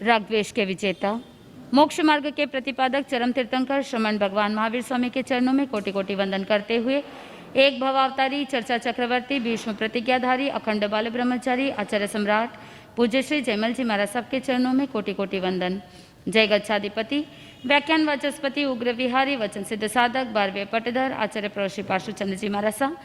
राग द्वेष के विजेता, मोक्ष मार्ग के प्रतिपादक चरम तीर्थंकर श्रमण भगवान महावीर स्वामी के चरणों में कोटि कोटि वंदन करते हुए एक भवावतारी, चर्चा चक्रवर्ती, भीष्म प्रतिज्ञाधारी, अखंड बाल ब्रह्मचारी, आचार्य सम्राट पूज्य श्री जयमल जी महाराज साहब के चरणों में कोटि कोटि वंदन। जय गच्छाधिपति, व्याख्यान वाचस्पति, उग्र विहारी, वचन सिद्ध साधक, 12वें पटधर, आचार्य प्रभु श्री पार्श्वचंद्र जी महाराज साहब,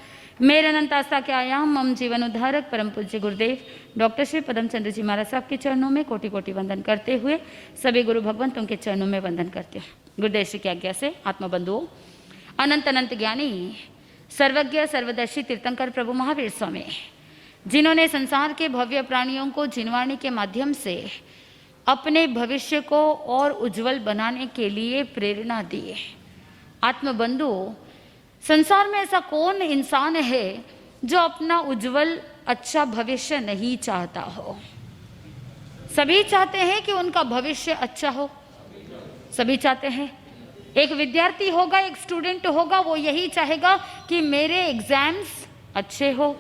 मेरे अनंत आस्था के आयाम, मम जीवन उद्धारक परम पूज्य गुरुदेव डॉक्टर श्री पदम चंद्र जी महाराज साहब के चरणों में कोटि कोटि वंदन करते हुए सभी गुरु भगवंतों के चरणों में वंदन करते हैं। गुरुदेव श्री की आज्ञा से आत्मबंधुओं, अनंत अनंत ज्ञानी, सर्वज्ञ, सर्वदर्शी तीर्थंकर प्रभु महावीर स्वामी, जिन्होंने संसार के भव्य प्राणियों को जिनवाणी के माध्यम से अपने भविष्य को और उज्जवल बनाने के लिए प्रेरणा दी। आत्मबंधुओं, संसार में ऐसा कौन इंसान है जो अपना उज्जवल अच्छा भविष्य नहीं चाहता हो? सभी चाहते हैं कि उनका भविष्य अच्छा हो, सभी चाहते हैं। एक विद्यार्थी होगा, एक स्टूडेंट होगा, वो यही चाहेगा कि मेरे एग्जाम्स अच्छे हो,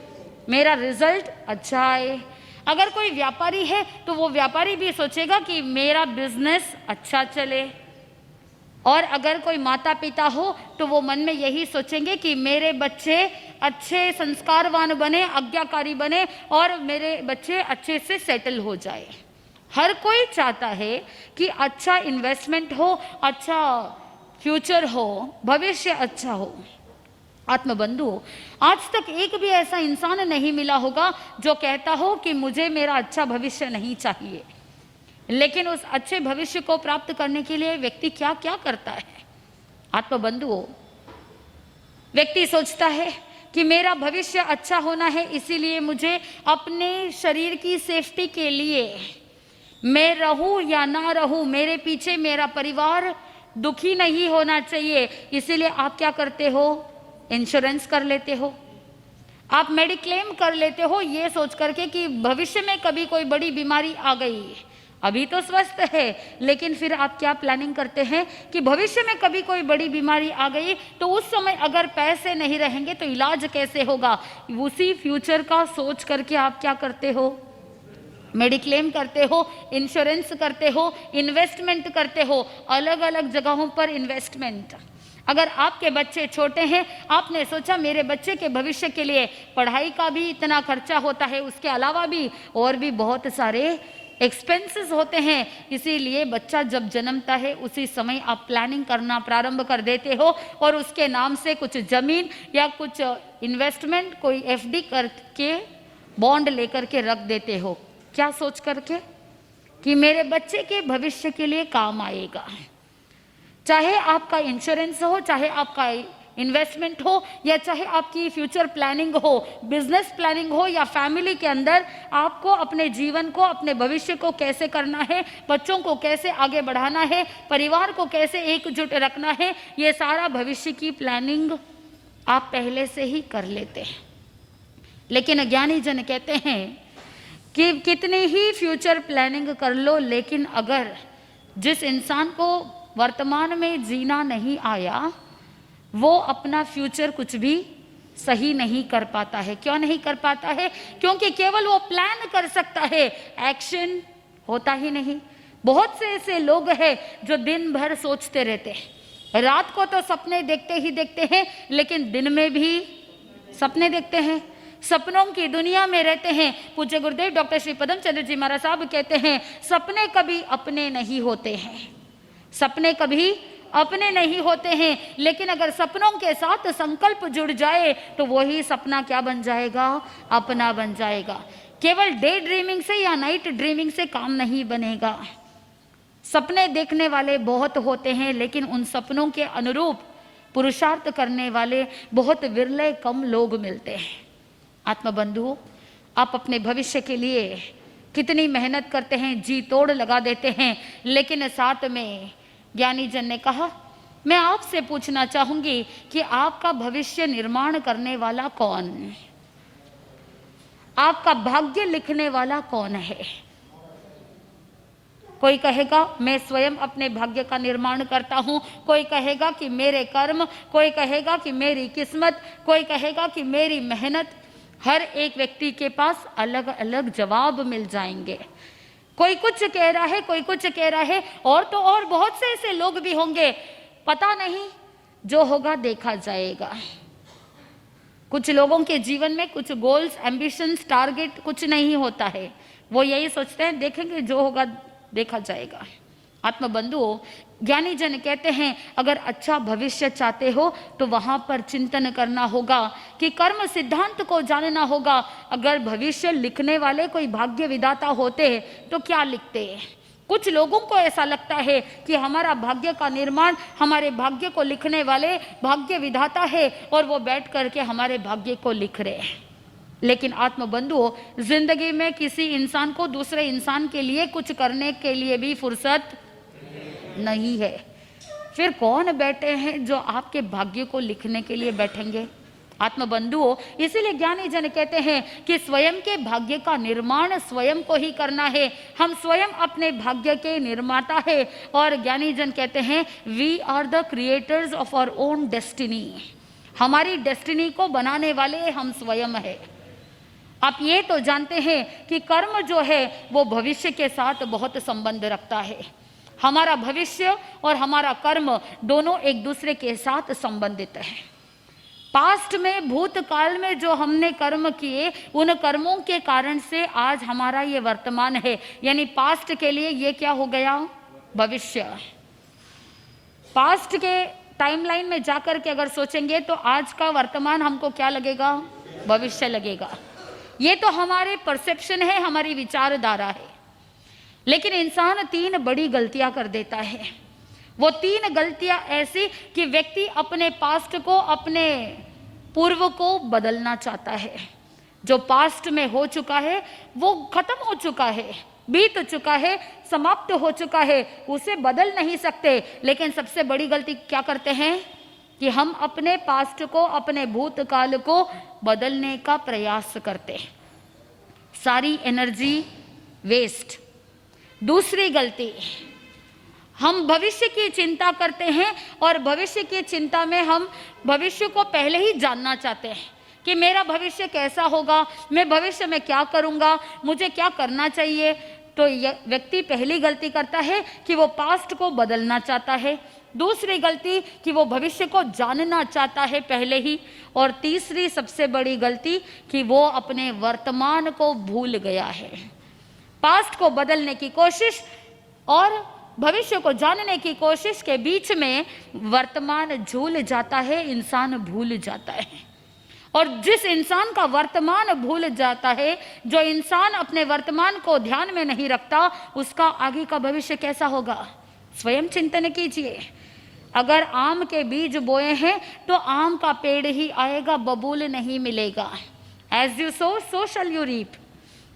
मेरा रिजल्ट अच्छा आए। अगर कोई व्यापारी है तो वो व्यापारी भी सोचेगा कि मेरा बिजनेस अच्छा चले। और अगर कोई माता पिता हो तो वो मन में यही सोचेंगे कि मेरे बच्चे अच्छे संस्कारवान बने, आज्ञाकारी बने और मेरे बच्चे अच्छे से सेटल हो जाए। हर कोई चाहता है कि अच्छा इन्वेस्टमेंट हो, अच्छा फ्यूचर हो, भविष्य अच्छा हो। आत्मबंधु, आज तक एक भी ऐसा इंसान नहीं मिला होगा जो कहता हो कि मुझे मेरा अच्छा भविष्य नहीं चाहिए। लेकिन उस अच्छे भविष्य को प्राप्त करने के लिए व्यक्ति क्या क्या करता है? आत्मबंधुओं, व्यक्ति सोचता है कि मेरा भविष्य अच्छा होना है, इसीलिए मुझे अपने शरीर की सेफ्टी के लिए, मैं रहूं या ना रहूं, मेरे पीछे मेरा परिवार दुखी नहीं होना चाहिए, इसीलिए आप क्या करते हो? इंश्योरेंस कर लेते हो, आप मेडिक्लेम कर लेते हो, ये सोच करके कि भविष्य में कभी कोई बड़ी बीमारी आ गई, अभी तो स्वस्थ है, लेकिन फिर आप क्या प्लानिंग करते हैं कि भविष्य में कभी कोई बड़ी बीमारी आ गई तो उस समय अगर पैसे नहीं रहेंगे तो इलाज कैसे होगा? उसी फ्यूचर का सोच करके आप क्या करते हो? मेडिक्लेम करते हो, इंश्योरेंस करते हो, इन्वेस्टमेंट करते हो, अलग अलग जगहों पर इन्वेस्टमेंट। अगर आपके बच्चे छोटे हैं, आपने सोचा मेरे बच्चे के भविष्य के लिए पढ़ाई का भी इतना खर्चा होता है, उसके अलावा भी और भी बहुत सारे एक्सपेंसेस होते हैं, इसीलिए बच्चा जब जन्मता है उसी समय आप प्लानिंग करना प्रारंभ कर देते हो और उसके नाम से कुछ जमीन या कुछ इन्वेस्टमेंट, कोई एफडी करके, बॉन्ड लेकर के रख देते हो। क्या सोच करके कि मेरे बच्चे के भविष्य के लिए काम आएगा। चाहे आपका इंश्योरेंस हो, चाहे आपका इन्वेस्टमेंट हो, या चाहे आपकी फ्यूचर प्लानिंग हो, बिजनेस प्लानिंग हो, या फैमिली के अंदर आपको अपने जीवन को, अपने भविष्य को कैसे करना है, बच्चों को कैसे आगे बढ़ाना है, परिवार को कैसे एकजुट रखना है, ये सारा भविष्य की प्लानिंग आप पहले से ही कर लेते हैं। लेकिन अज्ञानी जन कहते हैं कि कितनी ही फ्यूचर प्लानिंग कर लो, लेकिन अगर जिस इंसान को वर्तमान में जीना नहीं आया वो अपना फ्यूचर कुछ भी सही नहीं कर पाता है। क्यों नहीं कर पाता है? क्योंकि केवल वो प्लान कर सकता है, एक्शन होता ही नहीं। बहुत से ऐसे लोग हैं जो दिन भर सोचते रहते हैं, रात को तो सपने देखते ही देखते हैं, लेकिन दिन में भी सपने देखते हैं, सपनों की दुनिया में रहते हैं। पूज्य गुरुदेव डॉक्टर श्री पदम चंद्र जी महाराज साहब कहते हैं, सपने कभी अपने नहीं होते हैं, सपने कभी अपने नहीं होते हैं, लेकिन अगर सपनों के साथ संकल्प जुड़ जाए तो वही सपना क्या बन जाएगा? अपना बन जाएगा। केवल डे ड्रीमिंग से या नाइट ड्रीमिंग से काम नहीं बनेगा। सपने देखने वाले बहुत होते हैं, लेकिन उन सपनों के अनुरूप पुरुषार्थ करने वाले बहुत विरले कम लोग मिलते हैं। आत्मबंधु, आप अपने भविष्य के लिए कितनी मेहनत करते हैं, जी तोड़ लगा देते हैं, लेकिन साथ में ज्ञानी जन ने कहा, मैं आपसे पूछना चाहूंगी कि आपका भविष्य निर्माण करने वाला कौन? आपका भाग्य लिखने वाला कौन है? कोई कहेगा मैं स्वयं अपने भाग्य का निर्माण करता हूं, कोई कहेगा कि मेरे कर्म, कोई कहेगा कि मेरी किस्मत, कोई कहेगा कि मेरी मेहनत। हर एक व्यक्ति के पास अलग अलग जवाब मिल जाएंगे, कोई कुछ कह रहा है, कोई कुछ कह रहा है, और तो और बहुत से ऐसे लोग भी होंगे, पता नहीं, जो होगा देखा जाएगा। कुछ लोगों के जीवन में कुछ गोल्स, एम्बिशंस, टारगेट कुछ नहीं होता है, वो यही सोचते हैं देखेंगे जो होगा देखा जाएगा। आत्मबंधुओं, ज्ञानी जन कहते हैं अगर अच्छा भविष्य चाहते हो तो वहां पर चिंतन करना होगा कि कर्म सिद्धांत को जानना होगा। अगर भविष्य लिखने वाले कोई भाग्य विधाता होते तो क्या लिखते? कुछ लोगों को ऐसा लगता है कि हमारा भाग्य का निर्माण हमारे भाग्य को लिखने वाले भाग्य विधाता है और वो बैठ करके हमारे भाग्य को लिख रहे हैं। लेकिन आत्मबंधुओं, जिंदगी में किसी इंसान को दूसरे इंसान के लिए कुछ करने के लिए भी फुर्सत नहीं है। फिर कौन बैठे हैं जो आपके भाग्य को लिखने के लिए बैठेंगे? आत्मबंधुओं, इसीलिए ज्ञानी जन कहते हैं कि स्वयं के भाग्य का निर्माण स्वयं को ही करना है। हम स्वयं अपने भाग्य के निर्माता है। और ज्ञानी जन कहते हैं we are the creators of our own destiny. हमारी डेस्टिनी को बनाने वाले हम स्वयं है। आप ये तो जानते हैं कि कर्म जो है वो भविष्य के साथ बहुत संबंध रखता है। हमारा भविष्य और हमारा कर्म दोनों एक दूसरे के साथ संबंधित है। पास्ट में, भूतकाल में जो हमने कर्म किए, उन कर्मों के कारण से आज हमारा ये वर्तमान है। यानी पास्ट के लिए ये क्या हो गया? भविष्य। पास्ट के टाइमलाइन में जाकर के अगर सोचेंगे तो आज का वर्तमान हमको क्या लगेगा? भविष्य लगेगा। ये तो हमारे परसेप्शन है, हमारी विचारधारा है। लेकिन इंसान 3 बड़ी गलतियां कर देता है। वो 3 गलतियां ऐसी कि व्यक्ति अपने पास्ट को, अपने पूर्व को बदलना चाहता है। जो पास्ट में हो चुका है वो खत्म हो चुका है, बीत चुका है, समाप्त हो चुका है, उसे बदल नहीं सकते। लेकिन सबसे बड़ी गलती क्या करते हैं कि हम अपने पास्ट को, अपने भूतकाल को बदलने का प्रयास करते हैं। सारी एनर्जी वेस्ट। दूसरी गलती, हम भविष्य की चिंता करते हैं और भविष्य की चिंता में हम भविष्य को पहले ही जानना चाहते हैं कि मेरा भविष्य कैसा होगा, मैं भविष्य में क्या करूंगा, मुझे क्या करना चाहिए। तो यह व्यक्ति पहली गलती करता है कि वो पास्ट को बदलना चाहता है। दूसरी गलती कि वो भविष्य को जानना चाहता है पहले ही। और तीसरी सबसे बड़ी गलती कि वो अपने वर्तमान को भूल गया है। पास्ट को बदलने की कोशिश और भविष्य को जानने की कोशिश के बीच में वर्तमान झूल जाता है, इंसान भूल जाता है। और जिस इंसान का वर्तमान भूल जाता है, जो इंसान अपने वर्तमान को ध्यान में नहीं रखता, उसका आगे का भविष्य कैसा होगा? स्वयं चिंतन कीजिए। अगर आम के बीज बोए हैं तो आम का पेड़ ही आएगा, बबूल नहीं मिलेगा। As you sow so shall you reap.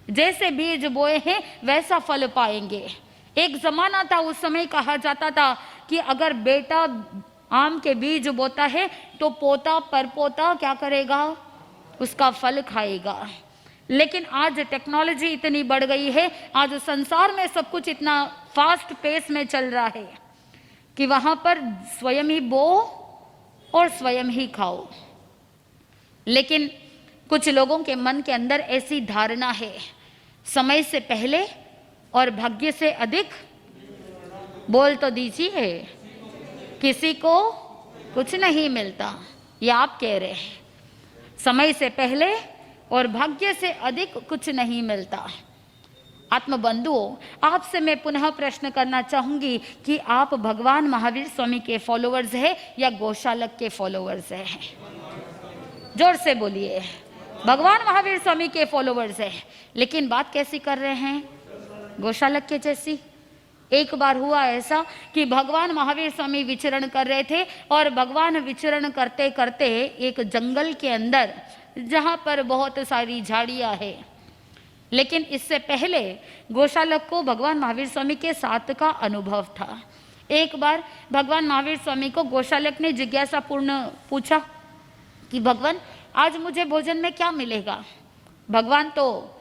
जैसे बीज बोए हैं वैसा फल पाएंगे। एक जमाना था, उस समय कहा जाता था कि अगर बेटा आम के बीज बोता है तो पोता परपोता क्या करेगा? उसका फल खाएगा। लेकिन आज टेक्नोलॉजी इतनी बढ़ गई है, आज संसार में सब कुछ इतना फास्ट पेस में चल रहा है कि वहां पर स्वयं ही बो और स्वयं ही खाओ। लेकिन कुछ लोगों के मन के अंदर ऐसी धारणा है, समय से पहले और भाग्य से अधिक। बोल तो दीजिए, किसी को कुछ नहीं मिलता, ये आप कह रहे हैं। समय से पहले और भाग्य से अधिक कुछ नहीं मिलता। आत्मबंधुओं, आपसे मैं पुनः प्रश्न करना चाहूंगी कि आप भगवान महावीर स्वामी के फॉलोअर्स हैं या गौशालक के फॉलोअर्स हैं? जोर से बोलिए। भगवान महावीर स्वामी के फॉलोअर्स हैं। लेकिन बात कैसी कर रहे हैं? गौशालक के जैसी। एक बार हुआ ऐसा कि भगवान महावीर स्वामी विचरण कर रहे थे और भगवान विचरण करते करते एक जंगल के अंदर, जहां पर बहुत सारी झाड़ियां है, लेकिन इससे पहले गौशालक को भगवान महावीर स्वामी के साथ का अनुभव था। एक बार भगवान महावीर स्वामी को गौशालक ने जिज्ञासापूर्ण पूछा कि भगवान आज मुझे भोजन में क्या मिलेगा? भगवान तो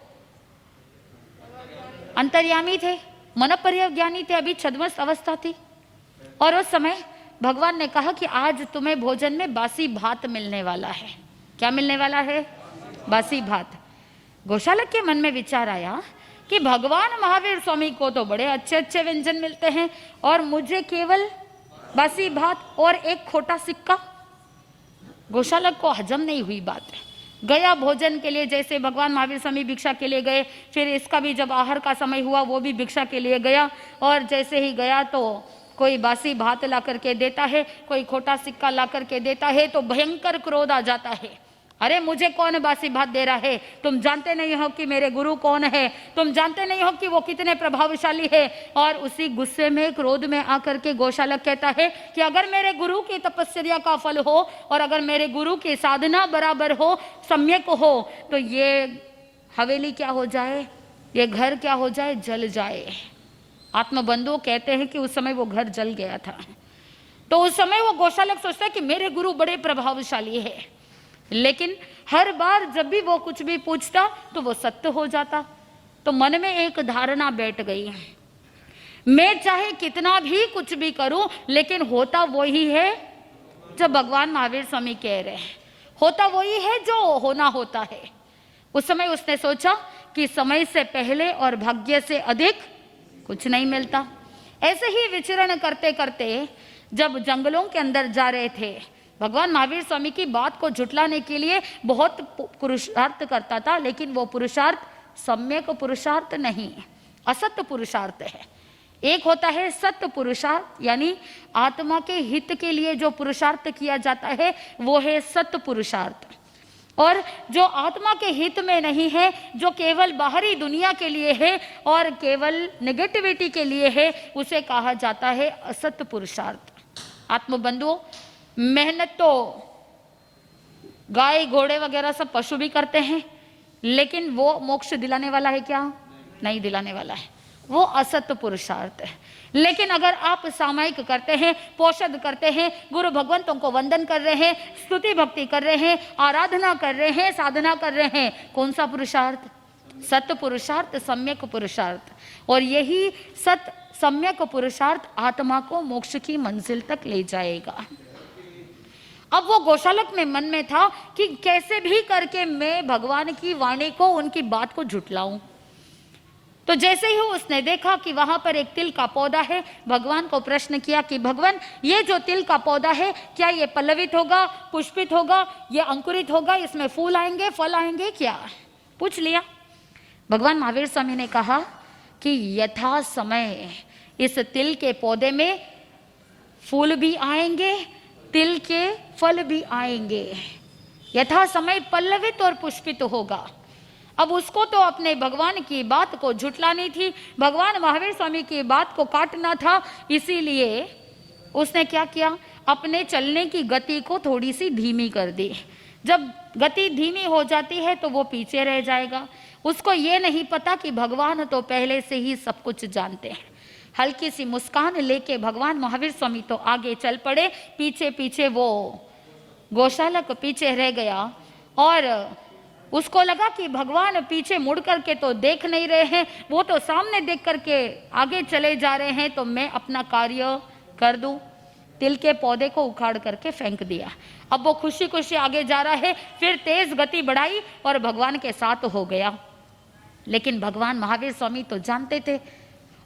अंतर्यामी थे, मनोपर्यज्ञानी थे, अभी छद्मस्त अवस्था थी। और उस समय भगवान ने कहा कि आज तुम्हें भोजन में बासी भात मिलने वाला है। क्या मिलने वाला है? बासी भात। गौशालक के मन में विचार आया कि भगवान महावीर स्वामी को तो बड़े अच्छे अच्छे व्यंजन मिलते हैं और मुझे केवल बासी भात और एक खोटा सिक्का। गोशालक को हजम नहीं हुई बात है। गया भोजन के लिए, जैसे भगवान महावीर स्वामी भिक्षा के लिए गए, फिर इसका भी जब आहार का समय हुआ वो भी भिक्षा के लिए गया, और जैसे ही गया तो कोई बासी भात ला करके देता है, कोई खोटा सिक्का ला करके देता है, तो भयंकर क्रोध आ जाता है। अरे मुझे कौन बासी भात दे रहा है? तुम जानते नहीं हो कि मेरे गुरु कौन है, तुम जानते नहीं हो कि वो कितने प्रभावशाली है। और उसी गुस्से में, क्रोध में आकर के गोशालक कहता है कि अगर मेरे गुरु की तपस्या का फल हो और अगर मेरे गुरु की साधना बराबर हो, सम्यक हो, तो ये हवेली क्या हो जाए, ये घर क्या हो जाए, जल जाए। आत्मबंधु कहते हैं कि उस समय वो घर जल गया था। तो उस समय वो गोशालक सोचता है कि मेरे गुरु बड़े प्रभावशाली है, लेकिन हर बार जब भी वो कुछ भी पूछता तो वो सत्य हो जाता। तो मन में एक धारणा बैठ गई, मैं चाहे कितना भी कुछ भी करूं, लेकिन होता वही है जो भगवान महावीर स्वामी कह रहे हैं, होता वही है जो होना होता है। उस समय उसने सोचा कि समय से पहले और भाग्य से अधिक कुछ नहीं मिलता। ऐसे ही विचरण करते करते जब जंगलों के अंदर जा रहे थे, भगवान महावीर स्वामी की बात को झुटलाने के लिए बहुत पुरुषार्थ करता था, लेकिन वो पुरुषार्थ सम्यक पुरुषार्थ नहीं, असत्य पुरुषार्थ है। एक होता है सत्य पुरुषार्थ, यानी आत्मा के हित के लिए जो पुरुषार्थ किया जाता है वो है सत्य पुरुषार्थ। और जो आत्मा के हित में नहीं है, जो केवल बाहरी दुनिया के लिए है और केवल नेगेटिविटी के लिए है, उसे कहा जाता है असत्य पुरुषार्थ। आत्मबंधुओं, मेहनत तो गाय घोड़े वगैरह सब पशु भी करते हैं, लेकिन वो मोक्ष दिलाने वाला है क्या? नहीं दिलाने वाला है, वो असत्य पुरुषार्थ है। लेकिन अगर आप सामायिक करते हैं, पोषद करते हैं, गुरु भगवंतों को वंदन कर रहे हैं, स्तुति भक्ति कर रहे हैं, आराधना कर रहे हैं, साधना कर रहे हैं, कौन सा पुरुषार्थ? सत्य पुरुषार्थ, सम्यक पुरुषार्थ। और यही सत्य सम्यक पुरुषार्थ आत्मा को मोक्ष की मंजिल तक ले जाएगा। अब वो गोशालक में मन में था कि कैसे भी करके मैं भगवान की वाणी को, उनकी बात को झुटलाऊं। तो जैसे ही उसने देखा कि वहां पर एक तिल का पौधा है, भगवान को प्रश्न किया कि भगवान, ये जो तिल का पौधा है, क्या ये पल्लवित होगा, पुष्पित होगा, ये अंकुरित होगा, इसमें फूल आएंगे, फल आएंगे क्या? पूछ लिया। भगवान महावीर स्वामी ने कहा कि यथा समय इस तिल के पौधे में फूल भी आएंगे, तिल के फल भी आएंगे, यथा समय पल्लवित और पुष्पित होगा। अब उसको तो अपने भगवान की बात को झुटलानी थी, भगवान महावीर स्वामी की बात को काटना था, इसीलिए उसने क्या किया, अपने चलने की गति को थोड़ी सी धीमी कर दी। जब गति धीमी हो जाती है तो वो पीछे रह जाएगा। उसको ये नहीं पता कि भगवान तो पहले से ही सब कुछ जानते हैं। हल्की सी मुस्कान लेके भगवान महावीर स्वामी तो आगे चल पड़े, पीछे पीछे वो गोशालक पीछे रह गया। और उसको लगा कि भगवान पीछे मुड़ करके तो देख नहीं रहे हैं, वो तो सामने देख करके आगे चले जा रहे हैं, तो मैं अपना कार्य कर दूं। तिल के पौधे को उखाड़ करके फेंक दिया। अब वो खुशी खुशी आगे जा रहा है, फिर तेज गति बढ़ाई और भगवान के साथ हो गया। लेकिन भगवान महावीर स्वामी तो जानते थे।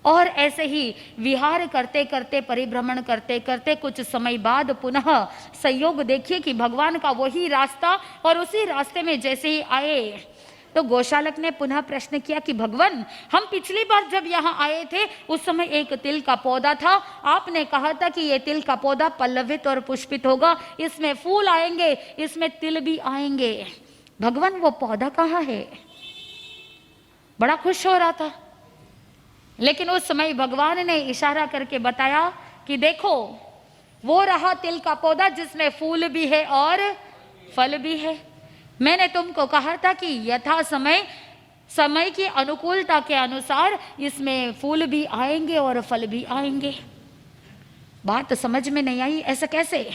और ऐसे ही विहार करते करते, परिभ्रमण करते करते कुछ समय बाद पुनः संयोग देखिए कि भगवान का वही रास्ता, और उसी रास्ते में जैसे ही आए तो गोशालक ने पुनः प्रश्न किया कि भगवान, हम पिछली बार जब यहाँ आए थे उस समय एक तिल का पौधा था, आपने कहा था कि ये तिल का पौधा पल्लवित और पुष्पित होगा, इसमें फूल आएंगे, इसमें तिल भी आएंगे। भगवान वो पौधा कहाँ है? बड़ा खुश हो रहा था। लेकिन उस समय भगवान ने इशारा करके बताया कि देखो, वो रहा तिल का पौधा जिसमें फूल भी है और फल भी है। मैंने तुमको कहा था कि यथा समय, समय की अनुकूलता के अनुसार इसमें फूल भी आएंगे और फल भी आएंगे। बात समझ में नहीं आई, ऐसा कैसे?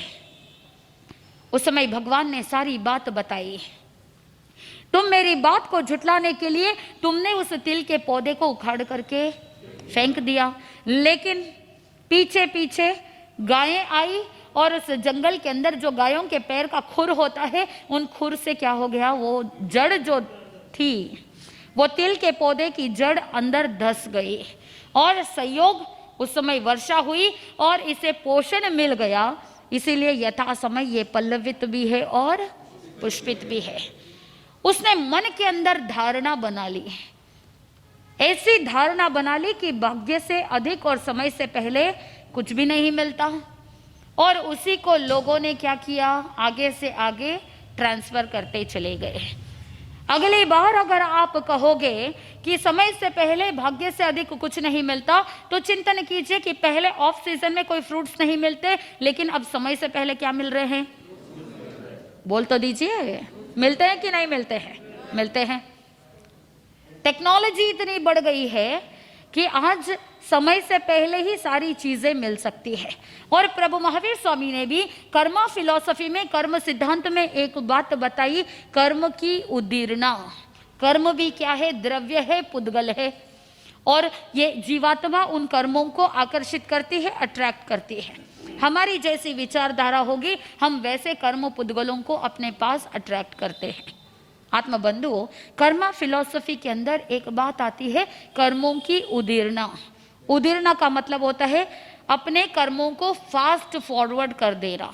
उस समय भगवान ने सारी बात बताई। तुम मेरी बात को झुटलाने के लिए तुमने उस तिल के पौधे को उखाड़ करके फेंक दिया, लेकिन पीछे पीछे गायें आई और उस जंगल के अंदर जो गायों के पैर का खुर होता है, उन खुर से क्या हो गया, वो जड़ जो थी वो तिल के पौधे की जड़ अंदर धस गई और संयोग उस समय वर्षा हुई और इसे पोषण मिल गया, इसीलिए यथा समय ये पल्लवित भी है और पुष्पित भी है। उसने मन के अंदर धारणा बना ली, ऐसी धारणा बना ली कि भाग्य से अधिक और समय से पहले कुछ भी नहीं मिलता, और उसी को लोगों ने क्या किया, आगे से आगे ट्रांसफर करते चले गए। अगली बार अगर आप कहोगे कि समय से पहले भाग्य से अधिक कुछ नहीं मिलता, तो चिंतन कीजिए कि पहले ऑफ सीजन में कोई फ्रूट्स नहीं मिलते, लेकिन अब समय से पहले क्या मिल रहे हैं? बोल तो दीजिए, मिलते हैं कि नहीं मिलते हैं? मिलते हैं। टेक्नोलॉजी इतनी बढ़ गई है कि आज समय से पहले ही सारी चीजें मिल सकती है। और प्रभु महावीर स्वामी ने भी कर्म फिलॉसफी में, कर्म सिद्धांत में एक बात बताई, कर्म की उदीर्णा। कर्म भी क्या है? द्रव्य है, पुद्गल है, और ये जीवात्मा उन कर्मों को आकर्षित करती है, अट्रैक्ट करती है। हमारी जैसी विचारधारा होगी, हम वैसे कर्म पुद्गलों को अपने पास अट्रैक्ट करते हैं। आत्मबंधुओं, कर्म फिलॉसफी के अंदर एक बात आती है, कर्मों की उदीर्णा। उदीर्णा का मतलब होता है अपने कर्मों को फास्ट फॉरवर्ड कर देना।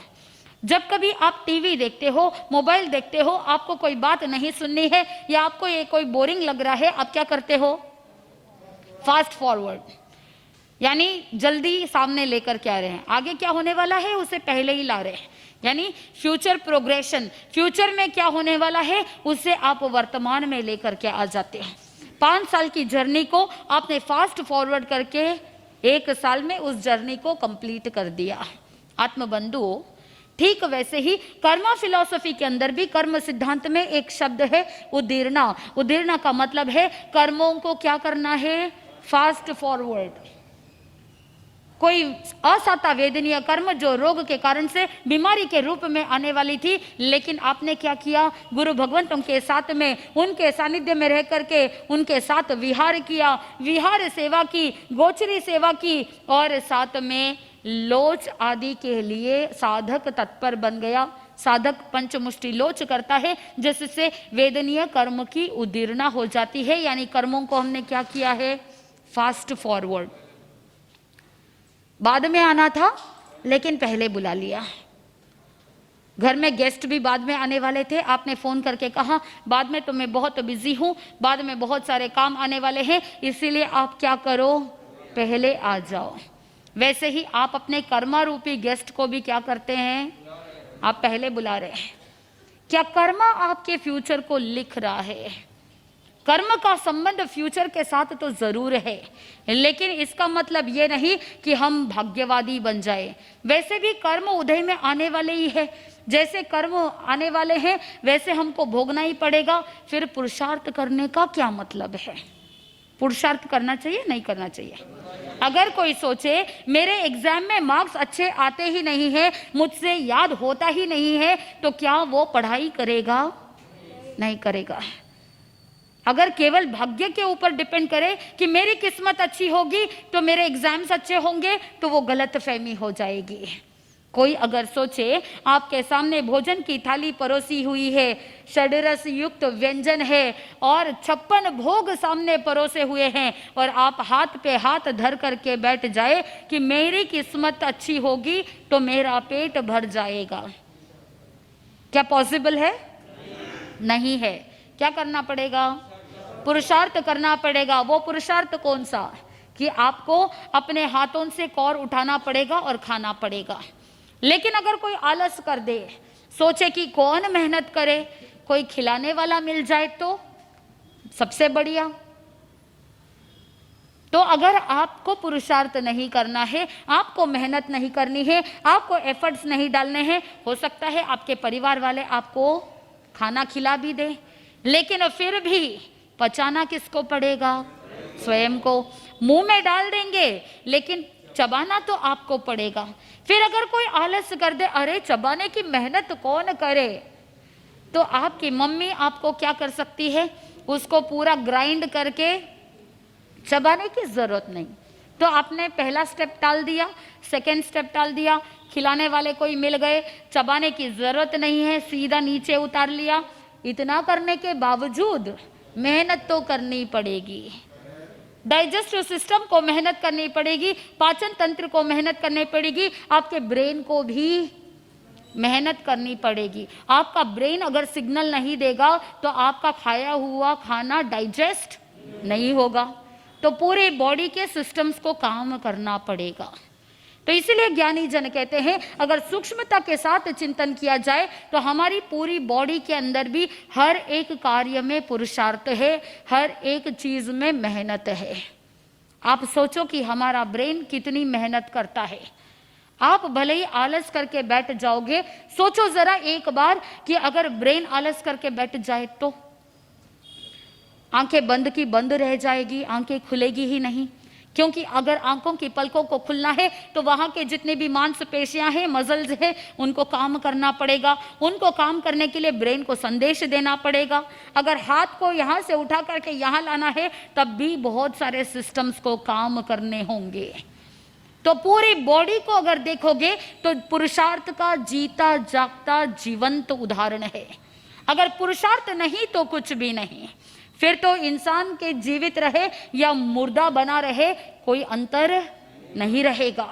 जब कभी आप टीवी देखते हो, मोबाइल देखते हो, आपको कोई बात नहीं सुननी है या आपको ये कोई बोरिंग लग रहा है, आप क्या करते हो? फास्ट फॉरवर्ड, यानी जल्दी सामने लेकर के आ रहे हैं। आगे क्या होने वाला है उसे पहले ही ला रहे हैं, यानी फ्यूचर प्रोग्रेशन। फ्यूचर में क्या होने वाला है उसे आप वर्तमान में लेकर के आ जाते हैं। 5 साल की जर्नी को आपने फास्ट फॉरवर्ड करके 1 साल में उस जर्नी को कंप्लीट कर दिया। आत्मबंधुओं, ठीक वैसे ही कर्म फिलॉसफी के अंदर भी, कर्म सिद्धांत में एक शब्द है उदीर्णा। उदीर्णा का मतलब है कर्मों को क्या करना है? Fast forward. कोई असाता वेदनीय कर्म जो रोग के कारण से बीमारी के रूप में आने वाली थी, लेकिन आपने क्या किया? गुरु भगवंतों के साथ में, उनके सानिध्य में रह करके उनके साथ विहार किया, विहार सेवा की, गोचरी सेवा की, और साथ में लोच आदि के लिए साधक तत्पर बन गया। साधक पंचमुष्टि लोच करता है, जिससे वेदनीय कर्म की उदीर्णा हो जाती है, यानी कर्मों को हमने क्या किया है? Fast forward. बाद में आना था लेकिन पहले बुला लिया। घर में गेस्ट भी बाद में आने वाले थे, आपने फोन करके कहा बाद में तो मैं बहुत बिजी हूं, बाद में बहुत सारे काम आने वाले हैं, इसीलिए आप क्या करो? पहले आ जाओ। वैसे ही आप अपने कर्मा रूपी गेस्ट को भी क्या करते हैं? आप पहले बुला रहे हैं। क्या कर्मा आपके फ्यूचर को लिख रहा है? कर्म का संबंध फ्यूचर के साथ तो जरूर है, लेकिन इसका मतलब ये नहीं कि हम भाग्यवादी बन जाए। वैसे भी कर्म उदय में आने वाले ही है, जैसे कर्म आने वाले हैं वैसे हमको भोगना ही पड़ेगा। फिर पुरुषार्थ करने का क्या मतलब है? पुरुषार्थ करना चाहिए, नहीं करना चाहिए? अगर कोई सोचे मेरे एग्जाम में मार्क्स अच्छे आते ही नहीं है, मुझसे याद होता ही नहीं है, तो क्या वो पढ़ाई करेगा? नहीं करेगा। अगर केवल भाग्य के ऊपर डिपेंड करे कि मेरी किस्मत अच्छी होगी तो मेरे एग्जाम्स अच्छे होंगे, तो वो गलत फहमी हो जाएगी। कोई अगर सोचे आपके सामने भोजन की थाली परोसी हुई है, षड्रस युक्त व्यंजन है और 56 भोग सामने परोसे हुए हैं, और आप हाथ पे हाथ धर करके बैठ जाए कि मेरी किस्मत अच्छी होगी तो मेरा पेट भर जाएगा, क्या पॉसिबल है? नहीं है। क्या करना पड़ेगा? पुरुषार्थ करना पड़ेगा। वो पुरुषार्थ कौन सा? कि आपको अपने हाथों से कौर उठाना पड़ेगा और खाना पड़ेगा। लेकिन अगर कोई आलस कर दे, सोचे कि कौन मेहनत करे, कोई खिलाने वाला मिल जाए तो सबसे बढ़िया। तो अगर आपको पुरुषार्थ नहीं करना है, आपको मेहनत नहीं करनी है, आपको एफर्ट्स नहीं डालने हैं, हो सकता है आपके परिवार वाले आपको खाना खिला भी दे, लेकिन फिर भी पचाना किसको पड़ेगा? स्वयं को। मुंह में डाल देंगे लेकिन चबाना तो आपको पड़ेगा। फिर अगर कोई आलस कर दे, अरे चबाने की मेहनत कौन करे, तो आपकी मम्मी आपको क्या कर सकती है? उसको पूरा ग्राइंड करके, चबाने की जरूरत नहीं। तो आपने पहला स्टेप टाल दिया, सेकेंड स्टेप टाल दिया, खिलाने वाले कोई मिल गए, चबाने की जरूरत नहीं है, सीधा नीचे उतार लिया। इतना करने के बावजूद मेहनत तो करनी पड़ेगी, डाइजेस्टिव सिस्टम को मेहनत करनी पड़ेगी, पाचन तंत्र को मेहनत करनी पड़ेगी, आपके ब्रेन को भी मेहनत करनी पड़ेगी। आपका ब्रेन अगर सिग्नल नहीं देगा तो आपका खाया हुआ खाना डाइजेस्ट नहीं होगा, तो पूरे बॉडी के सिस्टम्स को काम करना पड़ेगा। तो इसीलिए ज्ञानी जन कहते हैं अगर सूक्ष्मता के साथ चिंतन किया जाए तो हमारी पूरी बॉडी के अंदर भी हर एक कार्य में पुरुषार्थ है, हर एक चीज में मेहनत है। आप सोचो कि हमारा ब्रेन कितनी मेहनत करता है। आप भले ही आलस करके बैठ जाओगे, सोचो जरा एक बार कि अगर ब्रेन आलस करके बैठ जाए तो आंखें बंद की बंद रह जाएगी, आंखें खुलेगी ही नहीं। क्योंकि अगर आंखों की पलकों को खुलना है तो वहां के जितने भी मांसपेशियां हैं, मसल्स हैं, उनको काम करना पड़ेगा। उनको काम करने के लिए ब्रेन को संदेश देना पड़ेगा। अगर हाथ को यहां से उठा करके यहां लाना है तब भी बहुत सारे सिस्टम्स को काम करने होंगे। तो पूरी बॉडी को अगर देखोगे तो पुरुषार्थ का जीता जागता जीवंत उदाहरण है। अगर पुरुषार्थ नहीं तो कुछ भी नहीं, फिर तो इंसान के जीवित रहे या मुर्दा बना रहे कोई अंतर नहीं रहेगा।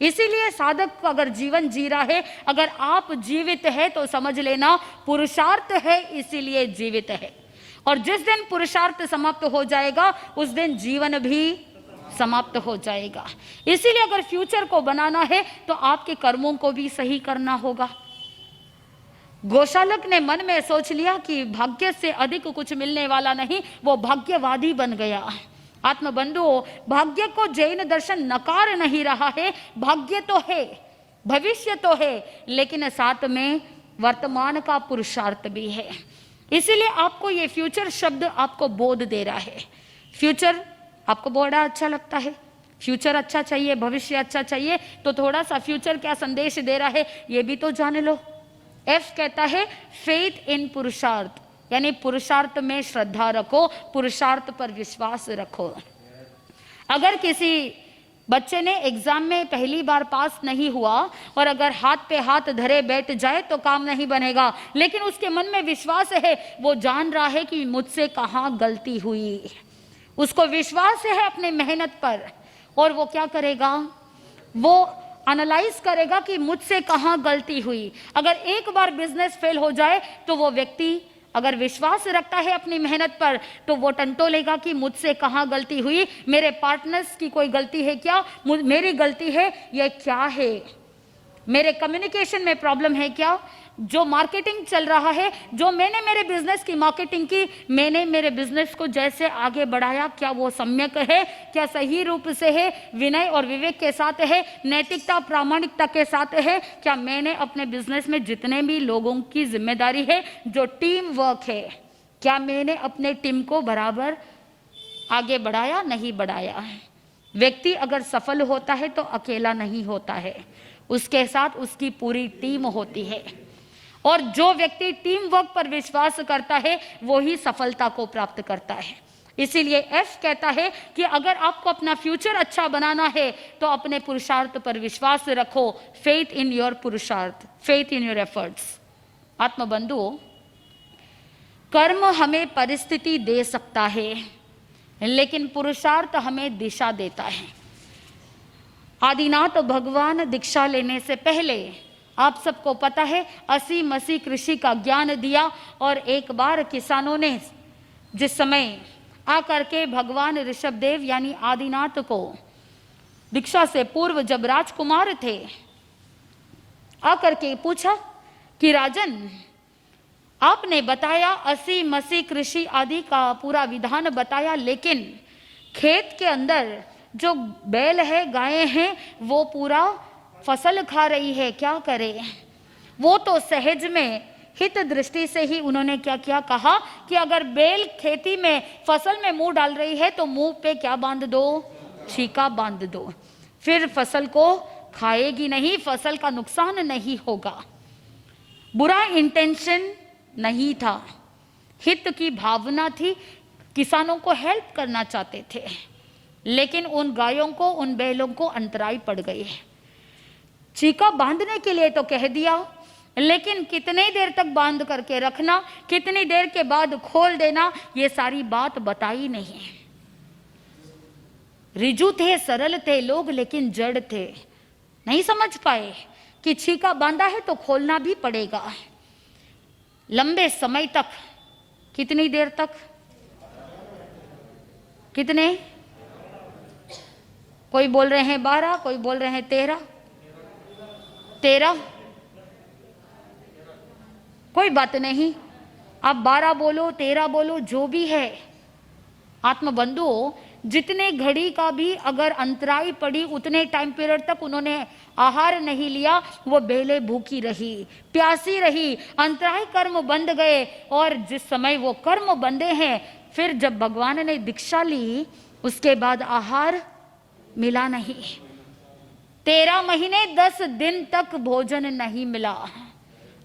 इसीलिए साधक अगर जीवन जी रहा है, अगर आप जीवित है तो समझ लेना पुरुषार्थ है, इसीलिए जीवित है। और जिस दिन पुरुषार्थ समाप्त हो जाएगा उस दिन जीवन भी समाप्त हो जाएगा। इसीलिए अगर फ्यूचर को बनाना है तो आपके कर्मों को भी सही करना होगा। गोशालक ने मन में सोच लिया कि भाग्य से अधिक कुछ मिलने वाला नहीं, वो भाग्यवादी बन गया। आत्मबंधुओं, भाग्य को जैन दर्शन नकार नहीं रहा है। भाग्य तो है, भविष्य तो है, लेकिन साथ में वर्तमान का पुरुषार्थ भी है। इसीलिए आपको ये फ्यूचर शब्द आपको बोध दे रहा है। फ्यूचर आपको बड़ा अच्छा लगता है, फ्यूचर अच्छा चाहिए, भविष्य अच्छा चाहिए, तो थोड़ा सा फ्यूचर क्या संदेश दे रहा है ये भी तो जान लो। एफ कहता है फेथ इन पुरुषार्थ, यानी पुरुषार्थ में श्रद्धा रखो, पुरुषार्थ पर विश्वास रखो। अगर किसी बच्चे ने एग्जाम में पहली बार पास नहीं हुआ और अगर हाथ पे हाथ धरे बैठ जाए तो काम नहीं बनेगा, लेकिन उसके मन में विश्वास है, वो जान रहा है कि मुझसे कहाँ गलती हुई, उसको विश्वास है अपने मेहनत पर, और वो क्या करेगा, वो एनालाइज करेगा कि मुझसे कहाँ गलती हुई। अगर एक बार बिजनेस फेल हो जाए तो वो व्यक्ति अगर विश्वास रखता है अपनी मेहनत पर तो वो टंटोलेगा कि मुझसे कहाँ गलती हुई, मेरे पार्टनर्स की कोई गलती है क्या, मेरी गलती है, ये क्या है, मेरे कम्युनिकेशन में प्रॉब्लम है क्या, जो मार्केटिंग चल रहा है, जो मैंने मेरे बिजनेस की मार्केटिंग की, मैंने मेरे बिजनेस को जैसे आगे बढ़ाया, क्या वो सम्यक है, क्या सही रूप से है, विनय और विवेक के साथ है, नैतिकता प्रामाणिकता के साथ है, क्या मैंने अपने बिजनेस में जितने भी लोगों की जिम्मेदारी है, जो टीम वर्क है, क्या मैंने अपने टीम को बराबर आगे बढ़ाया, नहीं बढ़ाया। व्यक्ति अगर सफल होता है तो अकेला नहीं होता है, उसके साथ उसकी पूरी टीम होती है, और जो व्यक्ति टीम वर्क पर विश्वास करता है वो ही सफलता को प्राप्त करता है। इसीलिए एफ कहता है कि अगर आपको अपना फ्यूचर अच्छा बनाना है तो अपने पुरुषार्थ पर विश्वास रखो, फेथ इन योर पुरुषार्थ, फेथ इन योर एफर्ट्स। आत्मबंधुओं, कर्म हमें परिस्थिति दे सकता है लेकिन पुरुषार्थ हमें दिशा देता है। आदिनाथ भगवान दीक्षा लेने से पहले आप सबको पता है 80-80 कृषि का ज्ञान दिया, और एक बार किसानों ने जिस समय आकर के भगवान ऋषभदेव यानी आदिनाथ को दीक्षा से पूर्व जब राजकुमार थे, आकर के पूछा कि राजन, आपने बताया 80-80 कृषि आदि का पूरा विधान बताया, लेकिन खेत के अंदर जो बैल है, गायें हैं, वो पूरा फसल खा रही है, क्या करे। वो तो सहज में हित दृष्टि से ही उन्होंने क्या किया, कहा कि अगर बैल खेती में फसल में मुंह डाल रही है तो मुंह पे क्या बांध दो, छीका बांध दो, फिर फसल को खाएगी नहीं, फसल का नुकसान नहीं होगा। बुरा इंटेंशन नहीं था, हित की भावना थी, किसानों को हेल्प करना चाहते थे, लेकिन उन गायों को, उन बैलों को अंतराय पड़ गई है। चीका बांधने के लिए तो कह दिया, लेकिन कितनी देर तक बांध करके रखना, कितनी देर के बाद खोल देना, ये सारी बात बताई नहीं। रिजु थे, सरल थे लोग, लेकिन जड़ थे, नहीं समझ पाए कि छीका बांधा है तो खोलना भी पड़ेगा। लंबे समय तक, कितनी देर तक, कितने, कोई बोल रहे हैं 12, कोई बोल रहे हैं 13, कोई बात नहीं, आप 12 बोलो 13 बोलो, जो भी है। आत्मबंधुओं, जितने घड़ी का भी अगर अंतराई पड़ी उतने टाइम पीरियड तक उन्होंने आहार नहीं लिया, वो बेले भूखी रही, प्यासी रही, अंतराय कर्म बंध गए। और जिस समय वो कर्म बंधे हैं, फिर जब भगवान ने दीक्षा ली उसके बाद आहार मिला नहीं। 13 महीने 10 दिन तक भोजन नहीं मिला,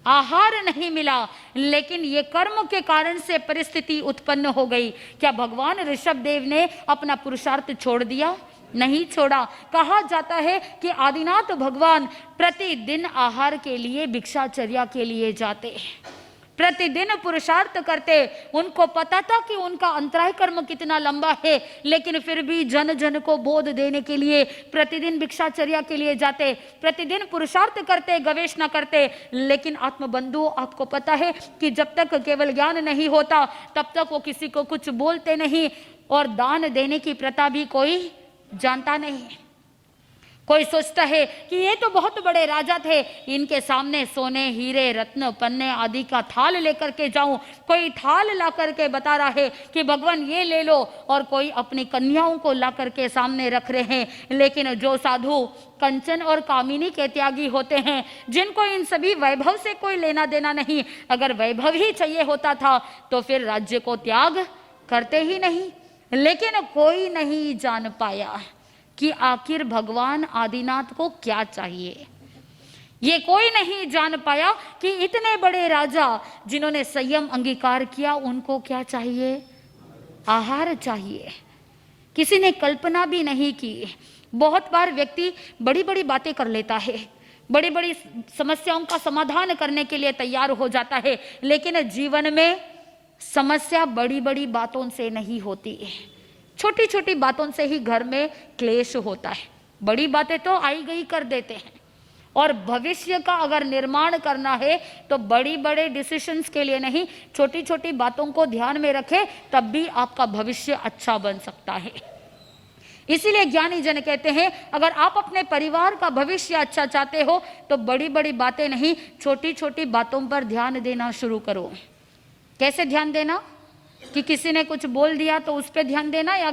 आहार नहीं मिला। लेकिन ये कर्म के कारण से परिस्थिति उत्पन्न हो गई। क्या भगवान ऋषभ देव ने अपना पुरुषार्थ छोड़ दिया? नहीं छोड़ा। कहा जाता है कि आदिनाथ भगवान प्रतिदिन आहार के लिए, भिक्षाचर्या के लिए जाते, प्रतिदिन पुरुषार्थ करते। उनको पता था कि उनका अंतराय कर्म कितना लंबा है, लेकिन फिर भी जन जन को बोध देने के लिए प्रतिदिन भिक्षाचर्या के लिए जाते, प्रतिदिन पुरुषार्थ करते, गवेषणा करते। लेकिन आत्मबंधु, आपको पता है कि जब तक केवल ज्ञान नहीं होता तब तक वो किसी को कुछ बोलते नहीं, और दान देने की प्रथा भी कोई जानता नहीं। कोई सोचता है कि ये तो बहुत बड़े राजा थे, इनके सामने सोने, हीरे, रत्न, पन्ने आदि का थाल लेकर के जाऊं। कोई थाल ला करके बता रहा है कि भगवान ये ले लो, और कोई अपनी कन्याओं को ला करके सामने रख रहे हैं। लेकिन जो साधु कंचन और कामिनी के त्यागी होते हैं, जिनको इन सभी वैभव से कोई लेना देना नहीं, अगर वैभव ही चाहिए होता था तो फिर राज्य को त्याग करते ही नहीं। लेकिन कोई नहीं जान पाया कि आखिर भगवान आदिनाथ को क्या चाहिए। ये कोई नहीं जान पाया कि इतने बड़े राजा जिन्होंने संयम अंगीकार किया, उनको क्या चाहिए? आहार चाहिए। किसी ने कल्पना भी नहीं की। बहुत बार व्यक्ति बड़ी बड़ी बातें कर लेता है, बड़ी बड़ी समस्याओं का समाधान करने के लिए तैयार हो जाता है, लेकिन जीवन में समस्या बड़ी बड़ी बातों से नहीं होती है, छोटी छोटी बातों से ही घर में क्लेश होता है। बड़ी बातें तो आई गई कर देते हैं, और भविष्य का अगर निर्माण करना है तो बड़ी बड़े डिसीजंस के लिए नहीं, छोटी छोटी बातों को ध्यान में रखें, तब भी आपका भविष्य अच्छा बन सकता है। इसीलिए ज्ञानी जन कहते हैं, अगर आप अपने परिवार का भविष्य अच्छा चाहते हो तो बड़ी बड़ी बातें नहीं, छोटी छोटी बातों पर ध्यान देना शुरू करो। कैसे ध्यान देना? कि किसी ने कुछ बोल दिया तो उस पर ध्यान देना, या